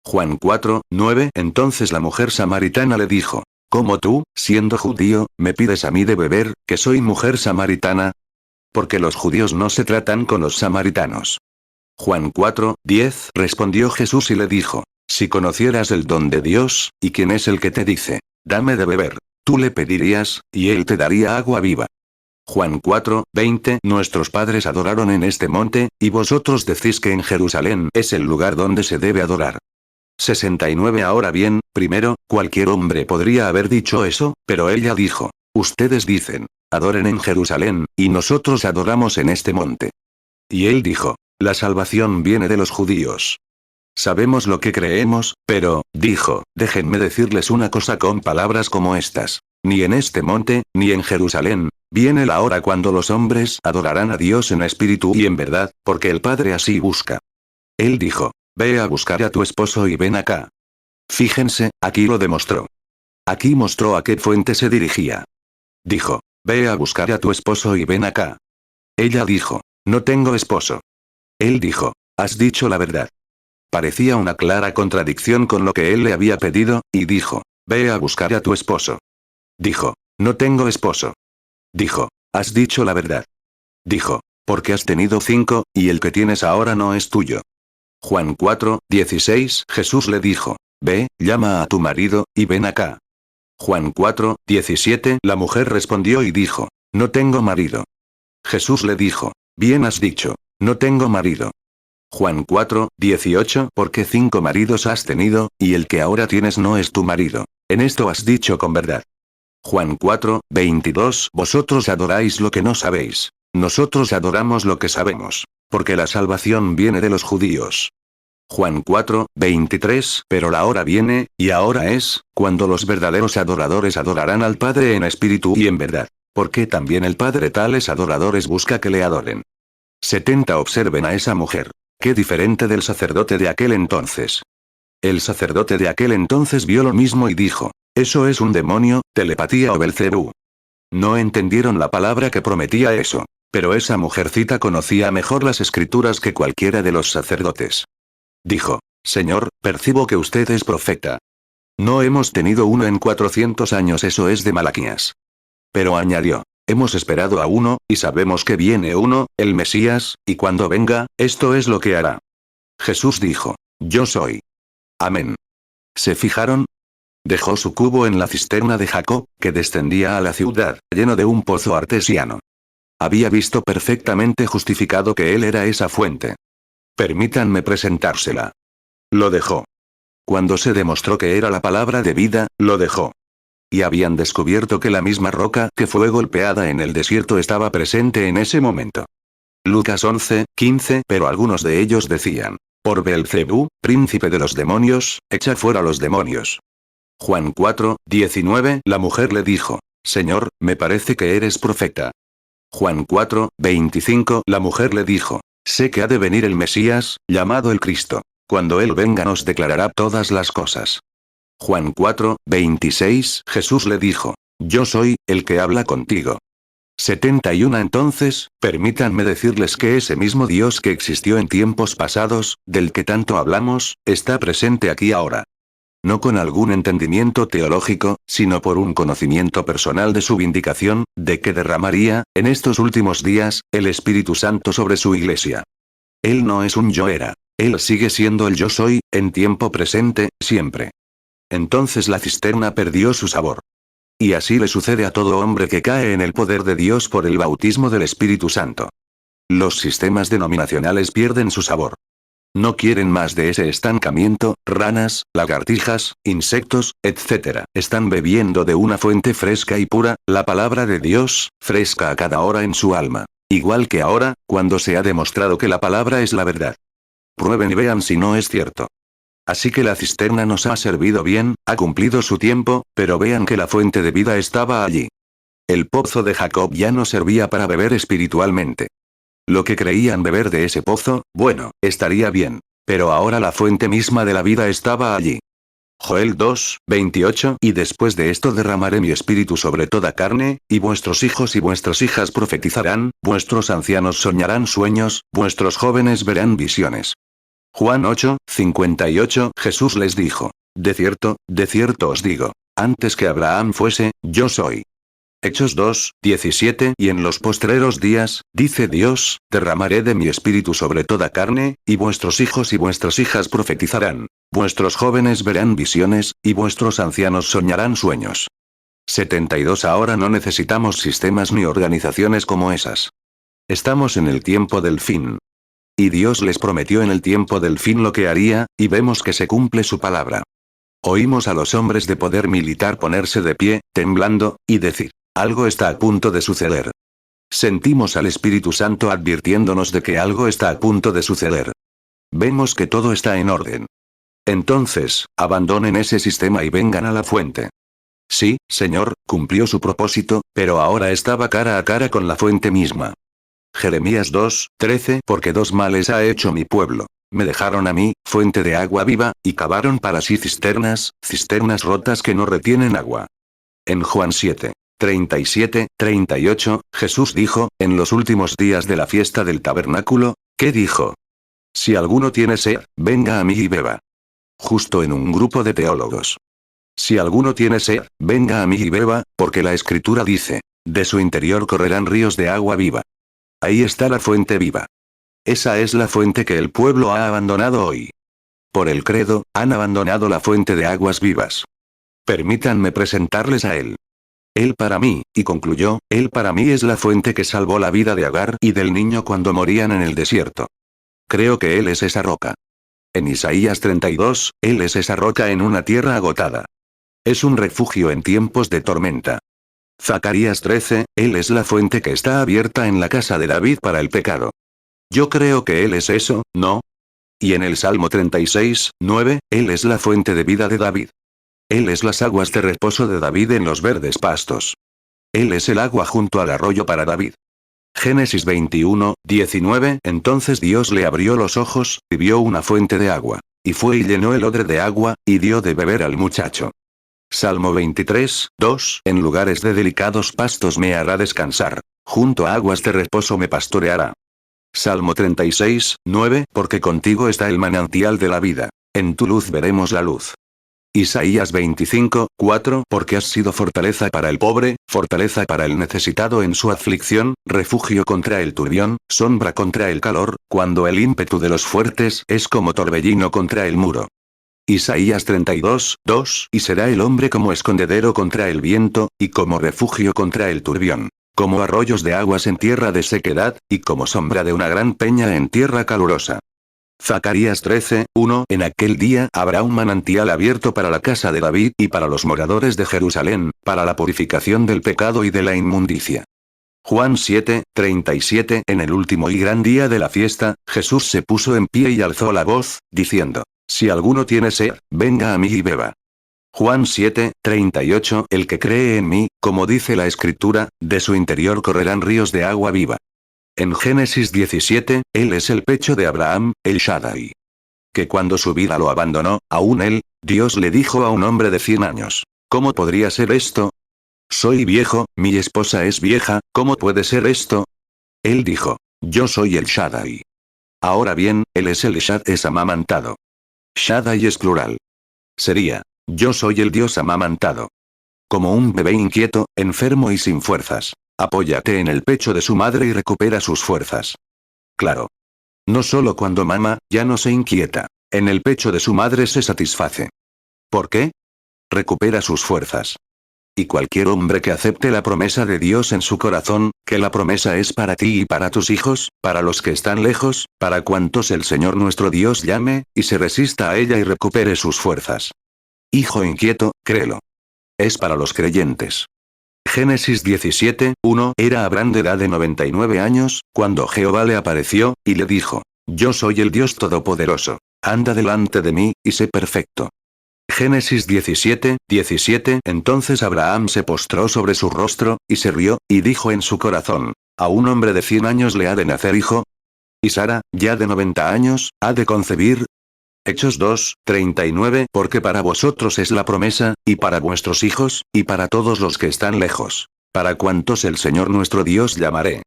Juan 4:9 Entonces la mujer samaritana le dijo: ¿cómo tú, siendo judío, me pides a mí de beber, que soy mujer samaritana? Porque los judíos no se tratan con los samaritanos. Juan 4:10 Respondió Jesús y le dijo: si conocieras el don de Dios, y quién es el que te dice: dame de beber, tú le pedirías, y él te daría agua viva. Juan 4:20 Nuestros padres adoraron en este monte, y vosotros decís que en Jerusalén es el lugar donde se debe adorar. 69 Ahora bien, primero, cualquier hombre podría haber dicho eso, pero ella dijo: ustedes dicen: adoren en Jerusalén, y nosotros adoramos en este monte. Y él dijo: la salvación viene de los judíos. Sabemos lo que creemos, pero, dijo, déjenme decirles una cosa con palabras como estas: ni en este monte, ni en Jerusalén, viene la hora cuando los hombres adorarán a Dios en espíritu y en verdad, porque el Padre así busca. Él dijo: ve a buscar a tu esposo y ven acá. Fíjense, aquí lo demostró. Aquí mostró a qué fuente se dirigía. Dijo: ve a buscar a tu esposo y ven acá. Ella dijo: no tengo esposo. Él dijo: has dicho la verdad. Parecía una clara contradicción con lo que él le había pedido, y dijo: ve a buscar a tu esposo. Dijo: no tengo esposo. Dijo: has dicho la verdad. Dijo: porque has tenido 5, y el que tienes ahora no es tuyo. Juan 4:16 Jesús le dijo: ve, llama a tu marido, y ven acá. Juan 4:17 La mujer respondió y dijo: no tengo marido. Jesús le dijo: bien has dicho, no tengo marido. Juan 4:18 Porque 5 maridos has tenido, y el que ahora tienes no es tu marido. En esto has dicho con verdad. Juan 4:22 Vosotros adoráis lo que no sabéis. Nosotros adoramos lo que sabemos, porque la salvación viene de los judíos. Juan 4:23 Pero la hora viene, y ahora es, cuando los verdaderos adoradores adorarán al Padre en espíritu y en verdad, porque también el Padre tales adoradores busca que le adoren. 70 Observen a esa mujer. Qué diferente del sacerdote de aquel entonces. El sacerdote de aquel entonces vio lo mismo y dijo: eso es un demonio, telepatía o Belcebú. No entendieron la palabra que prometía eso, pero esa mujercita conocía mejor las escrituras que cualquiera de los sacerdotes. Dijo: Señor, percibo que usted es profeta. No hemos tenido uno en 400 años, eso es de Malaquías. Pero añadió: hemos esperado a uno, y sabemos que viene uno, el Mesías, y cuando venga, esto es lo que hará. Jesús dijo: yo soy. Amén. ¿Se fijaron? Dejó su cubo en la cisterna de Jacob, que descendía a la ciudad, lleno de un pozo artesiano. había visto perfectamente justificado que él era esa fuente. Permítanme presentársela. Lo dejó. Cuando se demostró que era la palabra de vida, lo dejó. Y habían descubierto que la misma roca que fue golpeada en el desierto estaba presente en ese momento. Lucas 11:15. Pero algunos de ellos decían: por Beelzebú, príncipe de los demonios, echa fuera los demonios. Juan 4:19. La mujer le dijo: Señor, me parece que eres profeta. Juan 4:25. La mujer le dijo: sé que ha de venir el Mesías, llamado el Cristo. Cuando él venga nos declarará todas las cosas. Juan 4:26. Jesús le dijo: yo soy, el que habla contigo. 71. Entonces, permítanme decirles que ese mismo Dios que existió en tiempos pasados, del que tanto hablamos, está presente aquí ahora. No con algún entendimiento teológico, sino por un conocimiento personal de su vindicación, de que derramaría, en estos últimos días, el Espíritu Santo sobre su iglesia. Él no es un yo era. Él sigue siendo el yo soy, en tiempo presente, siempre. Entonces la cisterna perdió su sabor. Y así le sucede a todo hombre que cae en el poder de Dios por el bautismo del Espíritu Santo. Los sistemas denominacionales pierden su sabor. No quieren más de ese estancamiento, ranas, lagartijas, insectos, etc. Están bebiendo de una fuente fresca y pura, la palabra de Dios, fresca a cada hora en su alma. Igual que ahora, cuando se ha demostrado que la palabra es la verdad. Prueben y vean si no es cierto. Así que la cisterna nos ha servido bien, ha cumplido su tiempo, pero vean que la fuente de vida estaba allí. El pozo de Jacob ya no servía para beber espiritualmente. Lo que creían beber de ese pozo, bueno, estaría bien. Pero ahora la fuente misma de la vida estaba allí. Joel 2:28. Y después de esto derramaré mi espíritu sobre toda carne, y vuestros hijos y vuestras hijas profetizarán, vuestros ancianos soñarán sueños, vuestros jóvenes verán visiones. Juan 8:58. Jesús les dijo: de cierto os digo, antes que Abraham fuese, yo soy. Hechos 2:17. Y en los postreros días, dice Dios, derramaré de mi espíritu sobre toda carne, y vuestros hijos y vuestras hijas profetizarán, vuestros jóvenes verán visiones, y vuestros ancianos soñarán sueños. 72. Ahora no necesitamos sistemas ni organizaciones como esas. Estamos en el tiempo del fin. Y Dios les prometió en el tiempo del fin lo que haría, y vemos que se cumple su palabra. Oímos a los hombres de poder militar ponerse de pie, temblando, y decir: algo está a punto de suceder. Sentimos al Espíritu Santo advirtiéndonos de que algo está a punto de suceder. Vemos que todo está en orden. Entonces, abandonen ese sistema y vengan a la fuente. Sí, Señor, cumplió su propósito, pero ahora estaba cara a cara con la fuente misma. Jeremías 2:13. Porque dos males ha hecho mi pueblo. Me dejaron a mí, fuente de agua viva, y cavaron para sí cisternas rotas que no retienen agua. En Juan 7:37-38, Jesús dijo, en los últimos días de la fiesta del tabernáculo, ¿qué dijo? Si alguno tiene sed, venga a mí y beba. Justo en un grupo de teólogos. Si alguno tiene sed, venga a mí y beba, porque la Escritura dice, de su interior correrán ríos de agua viva. Ahí está la fuente viva. Esa es la fuente que el pueblo ha abandonado hoy. Por el credo, han abandonado la fuente de aguas vivas. Permítanme presentarles a él. Él para mí, y concluyó, él para mí es la fuente que salvó la vida de Agar y del niño cuando morían en el desierto. Creo que él es esa roca. En Isaías 32, él es esa roca en una tierra agotada. Es un refugio en tiempos de tormenta. Zacarías 13, él es la fuente que está abierta en la casa de David para el pecado. Yo creo que él es eso, ¿no? Y en el Salmo 36:9, él es la fuente de vida de David. Él es las aguas de reposo de David en los verdes pastos. Él es el agua junto al arroyo para David. Génesis 21:19. Entonces Dios le abrió los ojos, y vio una fuente de agua. Y fue y llenó el odre de agua, y dio de beber al muchacho. Salmo 23:2. En lugares de delicados pastos me hará descansar. Junto a aguas de reposo me pastoreará. Salmo 36:9. Porque contigo está el manantial de la vida. En tu luz veremos la luz. Isaías 25:4. Porque has sido fortaleza para el pobre, fortaleza para el necesitado en su aflicción, refugio contra el turbión, sombra contra el calor, cuando el ímpetu de los fuertes es como torbellino contra el muro. Isaías 32:2. Y será el hombre como escondedero contra el viento, y como refugio contra el turbión. como arroyos de aguas en tierra de sequedad, y como sombra de una gran peña en tierra calurosa. Zacarías 13:1 En aquel día habrá un manantial abierto para la casa de David y para los moradores de Jerusalén, para la purificación del pecado y de la inmundicia. Juan 7:37 En el último y gran día de la fiesta, Jesús se puso en pie y alzó la voz, diciendo: Si alguno tiene sed, venga a mí y beba. Juan 7:38 El que cree en mí, como dice la Escritura, de su interior correrán ríos de agua viva. En Génesis 17, él es el pecho de Abraham, el Shaddai. Que cuando su vida lo abandonó, aún él, Dios le dijo a un hombre de 100 años: ¿Cómo podría ser esto? Soy viejo, mi esposa es vieja, ¿cómo puede ser esto? Él dijo: Yo soy el Shaddai. Ahora bien, él es el Shad es amamantado. Shaddai es plural. Sería: Yo soy el Dios amamantado. Como un bebé inquieto, enfermo y sin fuerzas. Apóyate en el pecho de su madre y recupera sus fuerzas. Claro. No solo cuando mama, ya no se inquieta. En el pecho de su madre se satisface. ¿Por qué? Recupera sus fuerzas. Y cualquier hombre que acepte la promesa de Dios en su corazón, que la promesa es para ti y para tus hijos, para los que están lejos, para cuantos el Señor nuestro Dios llame, y se resista a ella y recupere sus fuerzas. Hijo inquieto, créelo. Es para los creyentes. Génesis 17:1 Era Abraham de edad de 99 años, cuando Jehová le apareció, y le dijo: Yo soy el Dios Todopoderoso. Anda delante de mí, y sé perfecto. Génesis 17:17 Entonces Abraham se postró sobre su rostro, y se rió, y dijo en su corazón: ¿A un hombre de 100 años le ha de nacer hijo? ¿Y Sara, ya de 90 años, ha de concebir? Hechos 2:39 Porque para vosotros es la promesa, y para vuestros hijos, y para todos los que están lejos. Para cuantos el Señor nuestro Dios llamaré.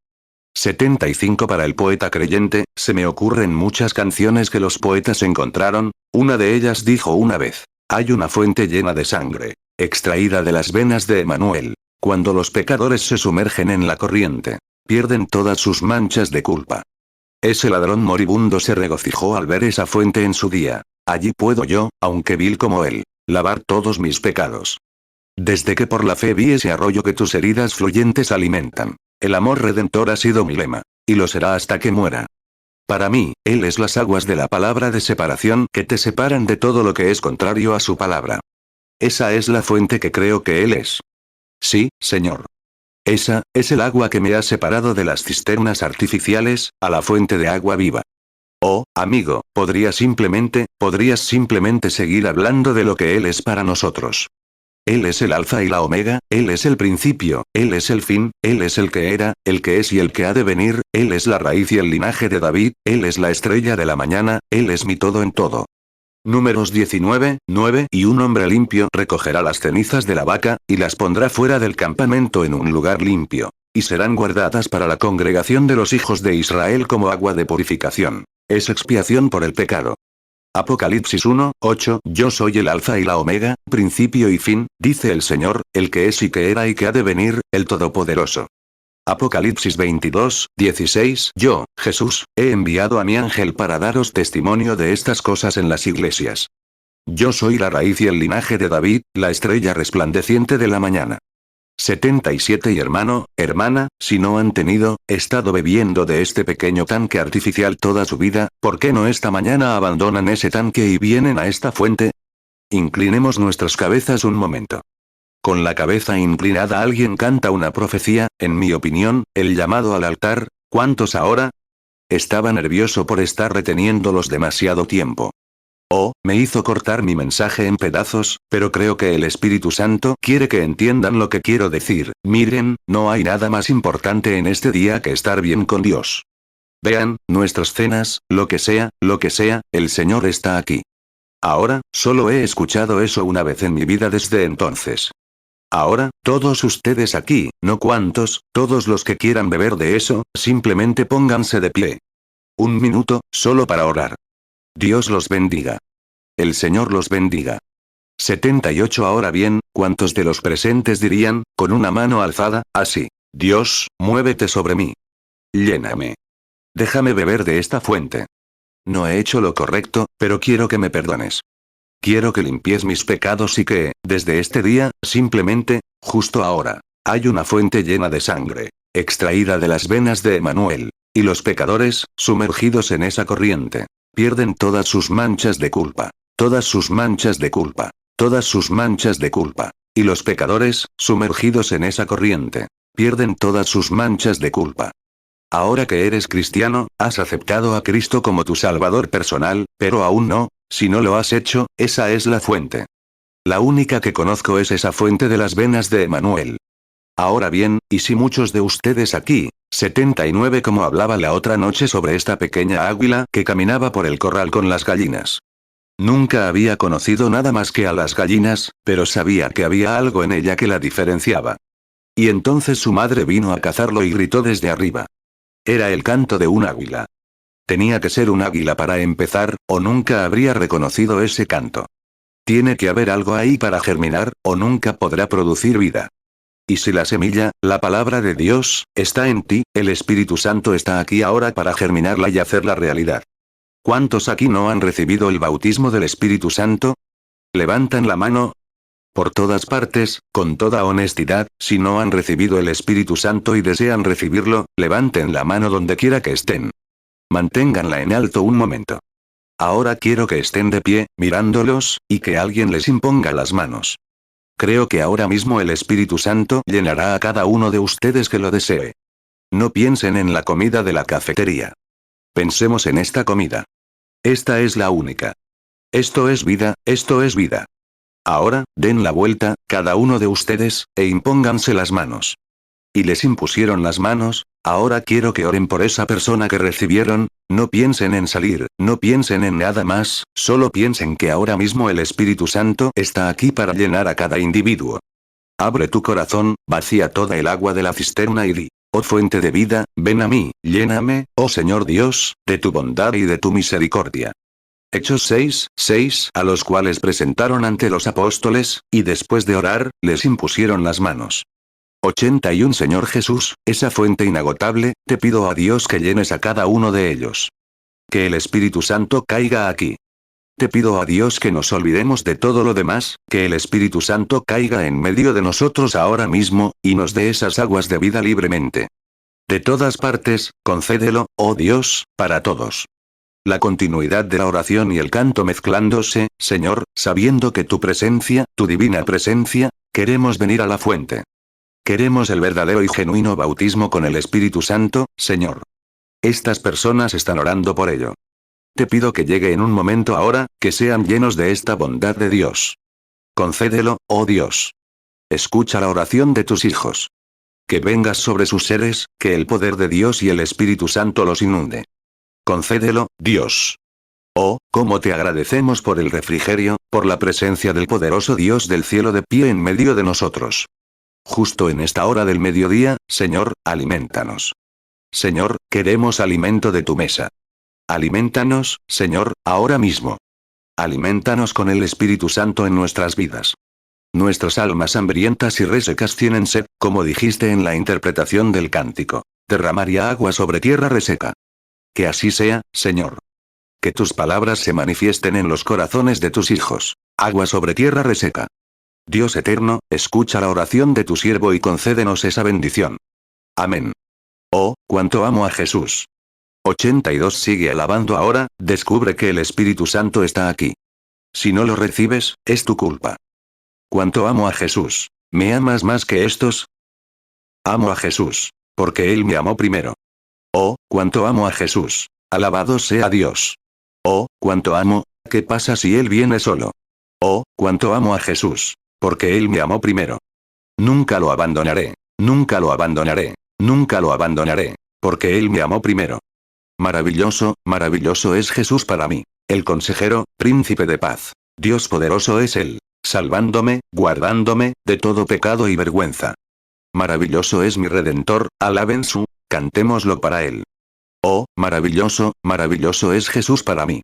75 Para el poeta creyente, se me ocurren muchas canciones que los poetas encontraron. Una de ellas dijo una vez: Hay una fuente llena de sangre, extraída de las venas de Emanuel. Cuando los pecadores se sumergen en la corriente, pierden todas sus manchas de culpa. Ese ladrón moribundo se regocijó al ver esa fuente en su día. Allí puedo yo, aunque vil como él, lavar todos mis pecados. Desde que por la fe vi ese arroyo que tus heridas fluyentes alimentan. El amor redentor ha sido mi lema, y lo será hasta que muera. Para mí, Él es las aguas de la palabra de separación que te separan de todo lo que es contrario a su palabra. Esa es la fuente que creo que Él es. Sí, Señor. Esa, es el agua que me ha separado de las cisternas artificiales, a la fuente de agua viva. Oh, amigo, podrías simplemente seguir hablando de lo que Él es para nosotros. Él es el alfa y la omega, Él es el principio, Él es el fin, Él es el que era, el que es y el que ha de venir, Él es la raíz y el linaje de David, Él es la estrella de la mañana, Él es mi todo en todo. Números 19:9 Y un hombre limpio recogerá las cenizas de la vaca, y las pondrá fuera del campamento en un lugar limpio. Y serán guardadas para la congregación de los hijos de Israel como agua de purificación. Es expiación por el pecado. Apocalipsis 1:8 Yo soy el alfa y la omega, principio y fin, dice el Señor, el que es y que era y que ha de venir, el Todopoderoso. Apocalipsis 22:16 Yo, Jesús, he enviado a mi ángel para daros testimonio de estas cosas en las iglesias. Yo soy la raíz y el linaje de David, la estrella resplandeciente de la mañana. 77 Y hermana, si no han estado bebiendo de este pequeño tanque artificial toda su vida, ¿por qué no esta mañana abandonan ese tanque y vienen a esta fuente? Inclinemos nuestras cabezas un momento. Con la cabeza inclinada alguien canta una profecía, en mi opinión, el llamado al altar. ¿Cuántos ahora? Estaba nervioso por estar reteniéndolos demasiado tiempo. Oh, me hizo cortar mi mensaje en pedazos, pero creo que el Espíritu Santo quiere que entiendan lo que quiero decir. Miren, no hay nada más importante en este día que estar bien con Dios. Vean, nuestras cenas, lo que sea, el Señor está aquí. Ahora, solo he escuchado eso una vez en mi vida desde entonces. Ahora, todos ustedes aquí, no cuantos, todos los que quieran beber de eso, simplemente pónganse de pie. Un minuto, solo para orar. Dios los bendiga. El Señor los bendiga. 78 Ahora bien, ¿cuántos de los presentes dirían, con una mano alzada, así: Dios, muévete sobre mí? Lléname. Déjame beber de esta fuente. No he hecho lo correcto, pero quiero que me perdones. Quiero que limpies mis pecados y que, desde este día, simplemente, justo ahora, hay una fuente llena de sangre. extraída de las venas de Emanuel. Y los pecadores, sumergidos en esa corriente, pierden todas sus manchas de culpa. Todas sus manchas de culpa. Todas sus manchas de culpa. Y los pecadores, sumergidos en esa corriente, pierden todas sus manchas de culpa. Ahora que eres cristiano, has aceptado a Cristo como tu Salvador personal, pero aún no, si no lo has hecho, esa es la fuente. La única que conozco es esa fuente de las venas de Emanuel. Ahora bien, y si muchos de ustedes aquí, 79 como hablaba la otra noche sobre esta pequeña águila que caminaba por el corral con las gallinas. Nunca había conocido nada más que a las gallinas, pero sabía que había algo en ella que la diferenciaba. Y entonces su madre vino a cazarlo y gritó desde arriba. Era el canto de un águila. Tenía que ser un águila para empezar, o nunca habría reconocido ese canto. Tiene que haber algo ahí para germinar, o nunca podrá producir vida. Y si la semilla, la palabra de Dios, está en ti, el Espíritu Santo está aquí ahora para germinarla y hacerla realidad. ¿Cuántos aquí no han recibido el bautismo del Espíritu Santo? ¿Levantan la mano? Por todas partes, con toda honestidad, si no han recibido el Espíritu Santo y desean recibirlo, levanten la mano donde quiera que estén. Manténganla en alto un momento. Ahora quiero que estén de pie, mirándolos, y que alguien les imponga las manos. Creo que ahora mismo el Espíritu Santo llenará a cada uno de ustedes que lo desee. No piensen en la comida de la cafetería. Pensemos en esta comida. Esta es la única. Esto es vida, esto es vida. Ahora, den la vuelta, cada uno de ustedes, e impónganse las manos. Y les impusieron las manos. Ahora quiero que oren por esa persona que recibieron. No piensen en salir, no piensen en nada más, solo piensen que ahora mismo el Espíritu Santo está aquí para llenar a cada individuo. Abre tu corazón, vacía toda el agua de la cisterna y di: oh fuente de vida, ven a mí, lléname, oh Señor Dios, de tu bondad y de tu misericordia. Hechos 6:6 a los cuales presentaron ante los apóstoles, y después de orar, les impusieron las manos. 81 Señor Jesús, esa fuente inagotable, te pido a Dios que llenes a cada uno de ellos. Que el Espíritu Santo caiga aquí. Te pido a Dios que nos olvidemos de todo lo demás, que el Espíritu Santo caiga en medio de nosotros ahora mismo, y nos dé esas aguas de vida libremente. De todas partes, concédelo, oh Dios, para todos. La continuidad de la oración y el canto mezclándose, Señor, sabiendo que tu presencia, tu divina presencia, queremos venir a la fuente. Queremos el verdadero y genuino bautismo con el Espíritu Santo, Señor. Estas personas están orando por ello. Te pido que llegue en un momento ahora, que sean llenos de esta bondad de Dios. Concédelo, oh Dios. Escucha la oración de tus hijos. Que vengas sobre sus seres, que el poder de Dios y el Espíritu Santo los inunde. Concédelo, Dios. Oh, cómo te agradecemos por el refrigerio, por la presencia del poderoso Dios del cielo de pie en medio de nosotros. Justo en esta hora del mediodía, Señor, alimentanos. Señor, queremos alimento de tu mesa. Aliméntanos, Señor, ahora mismo. Aliméntanos con el Espíritu Santo en nuestras vidas. Nuestras almas hambrientas y resecas tienen sed, como dijiste en la interpretación del cántico. Derramaría agua sobre tierra reseca. Que así sea, Señor. Que tus palabras se manifiesten en los corazones de tus hijos. Agua sobre tierra reseca. Dios eterno, escucha la oración de tu siervo y concédenos esa bendición. Amén. Oh, cuánto amo a Jesús. 82 Sigue alabando ahora, descubre que el Espíritu Santo está aquí. Si no lo recibes, es tu culpa. Cuánto amo a Jesús. ¿Me amas más que estos? Amo a Jesús. Porque Él me amó primero. Oh, cuánto amo a Jesús. Alabado sea Dios. Oh, cuánto amo. ¿Qué pasa si Él viene solo? Oh, cuánto amo a Jesús. Porque Él me amó primero. Nunca lo abandonaré. Nunca lo abandonaré. Nunca lo abandonaré. Porque Él me amó primero. Maravilloso, maravilloso es Jesús para mí. El consejero, príncipe de paz. Dios poderoso es Él. Salvándome, guardándome, de todo pecado y vergüenza. Maravilloso es mi Redentor, alaben su, cantémoslo para Él. Oh, maravilloso, maravilloso es Jesús para mí.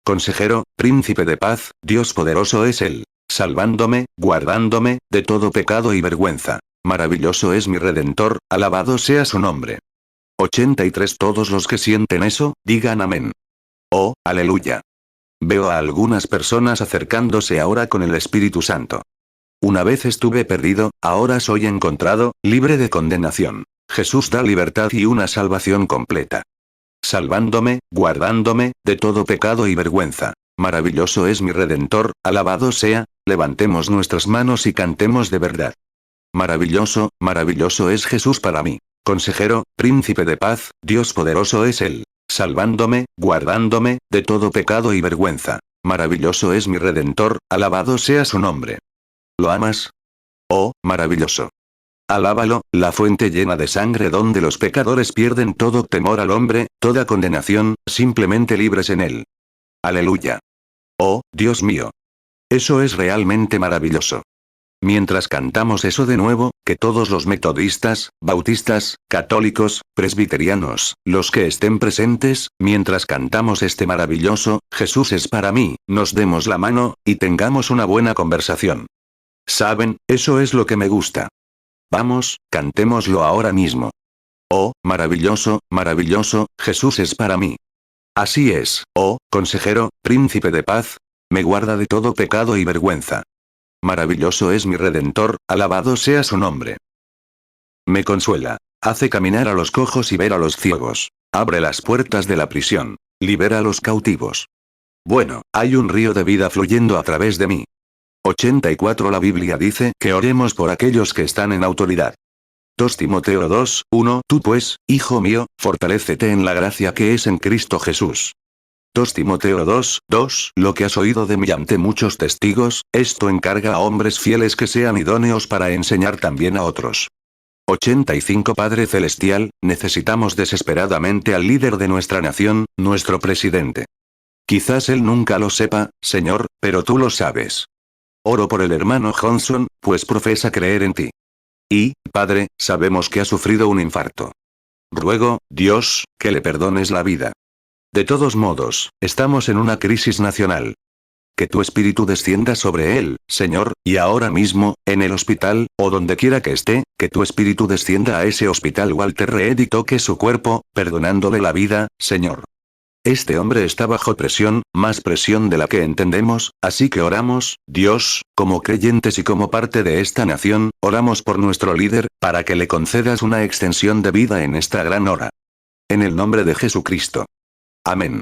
Consejero, príncipe de paz, Dios poderoso es Él. Salvándome, guardándome, de todo pecado y vergüenza. Maravilloso es mi Redentor, alabado sea su nombre. 83 Todos los que sienten eso, digan amén. Oh, aleluya. Veo a algunas personas acercándose ahora con el Espíritu Santo. Una vez estuve perdido, ahora soy encontrado, libre de condenación. Jesús da libertad y una salvación completa. Salvándome, guardándome, de todo pecado y vergüenza. Maravilloso es mi Redentor, alabado sea, levantemos nuestras manos y cantemos de verdad. Maravilloso, maravilloso es Jesús para mí. Consejero, príncipe de paz, Dios poderoso es Él. Salvándome, guardándome, de todo pecado y vergüenza. Maravilloso es mi Redentor, alabado sea su nombre. ¿Lo amas? Oh, maravilloso. Alábalo, la fuente llena de sangre donde los pecadores pierden todo temor al hombre, toda condenación, simplemente libres en él. Aleluya. Oh, Dios mío. Eso es realmente maravilloso. Mientras cantamos eso de nuevo, que todos los metodistas, bautistas, católicos, presbiterianos, los que estén presentes, mientras cantamos este maravilloso, Jesús es para mí, nos demos la mano, y tengamos una buena conversación. ¿Saben? Eso es lo que me gusta. Vamos, cantémoslo ahora mismo. Oh, maravilloso, maravilloso, Jesús es para mí. Así es, oh, consejero, príncipe de paz, me guarda de todo pecado y vergüenza. Maravilloso es mi Redentor, alabado sea su nombre. Me consuela. Hace caminar a los cojos y ver a los ciegos. Abre las puertas de la prisión. Libera a los cautivos. Bueno, hay un río de vida fluyendo a través de mí. 84 La Biblia dice que oremos por aquellos que están en autoridad. 2 Timoteo 2, 1 Tú pues, hijo mío, fortalécete en la gracia que es en Cristo Jesús. 2 Timoteo 2, 2 Lo que has oído de mí ante muchos testigos, esto encarga a hombres fieles que sean idóneos para enseñar también a otros. 85 Padre Celestial, necesitamos desesperadamente al líder de nuestra nación, nuestro presidente. Quizás él nunca lo sepa, Señor, pero tú lo sabes. Oro por el hermano Johnson, pues profesa creer en ti. Y, Padre, sabemos que ha sufrido un infarto. Ruego, Dios, que le perdones la vida. De todos modos, estamos en una crisis nacional. Que tu espíritu descienda sobre él, Señor, y ahora mismo, en el hospital, o donde quiera que esté, que tu espíritu descienda a ese hospital Walter Reed y toque su cuerpo, perdonándole la vida, Señor. Este hombre está bajo presión, más presión de la que entendemos, así que oramos, Dios, como creyentes y como parte de esta nación, oramos por nuestro líder, para que le concedas una extensión de vida en esta gran hora. En el nombre de Jesucristo. Amén.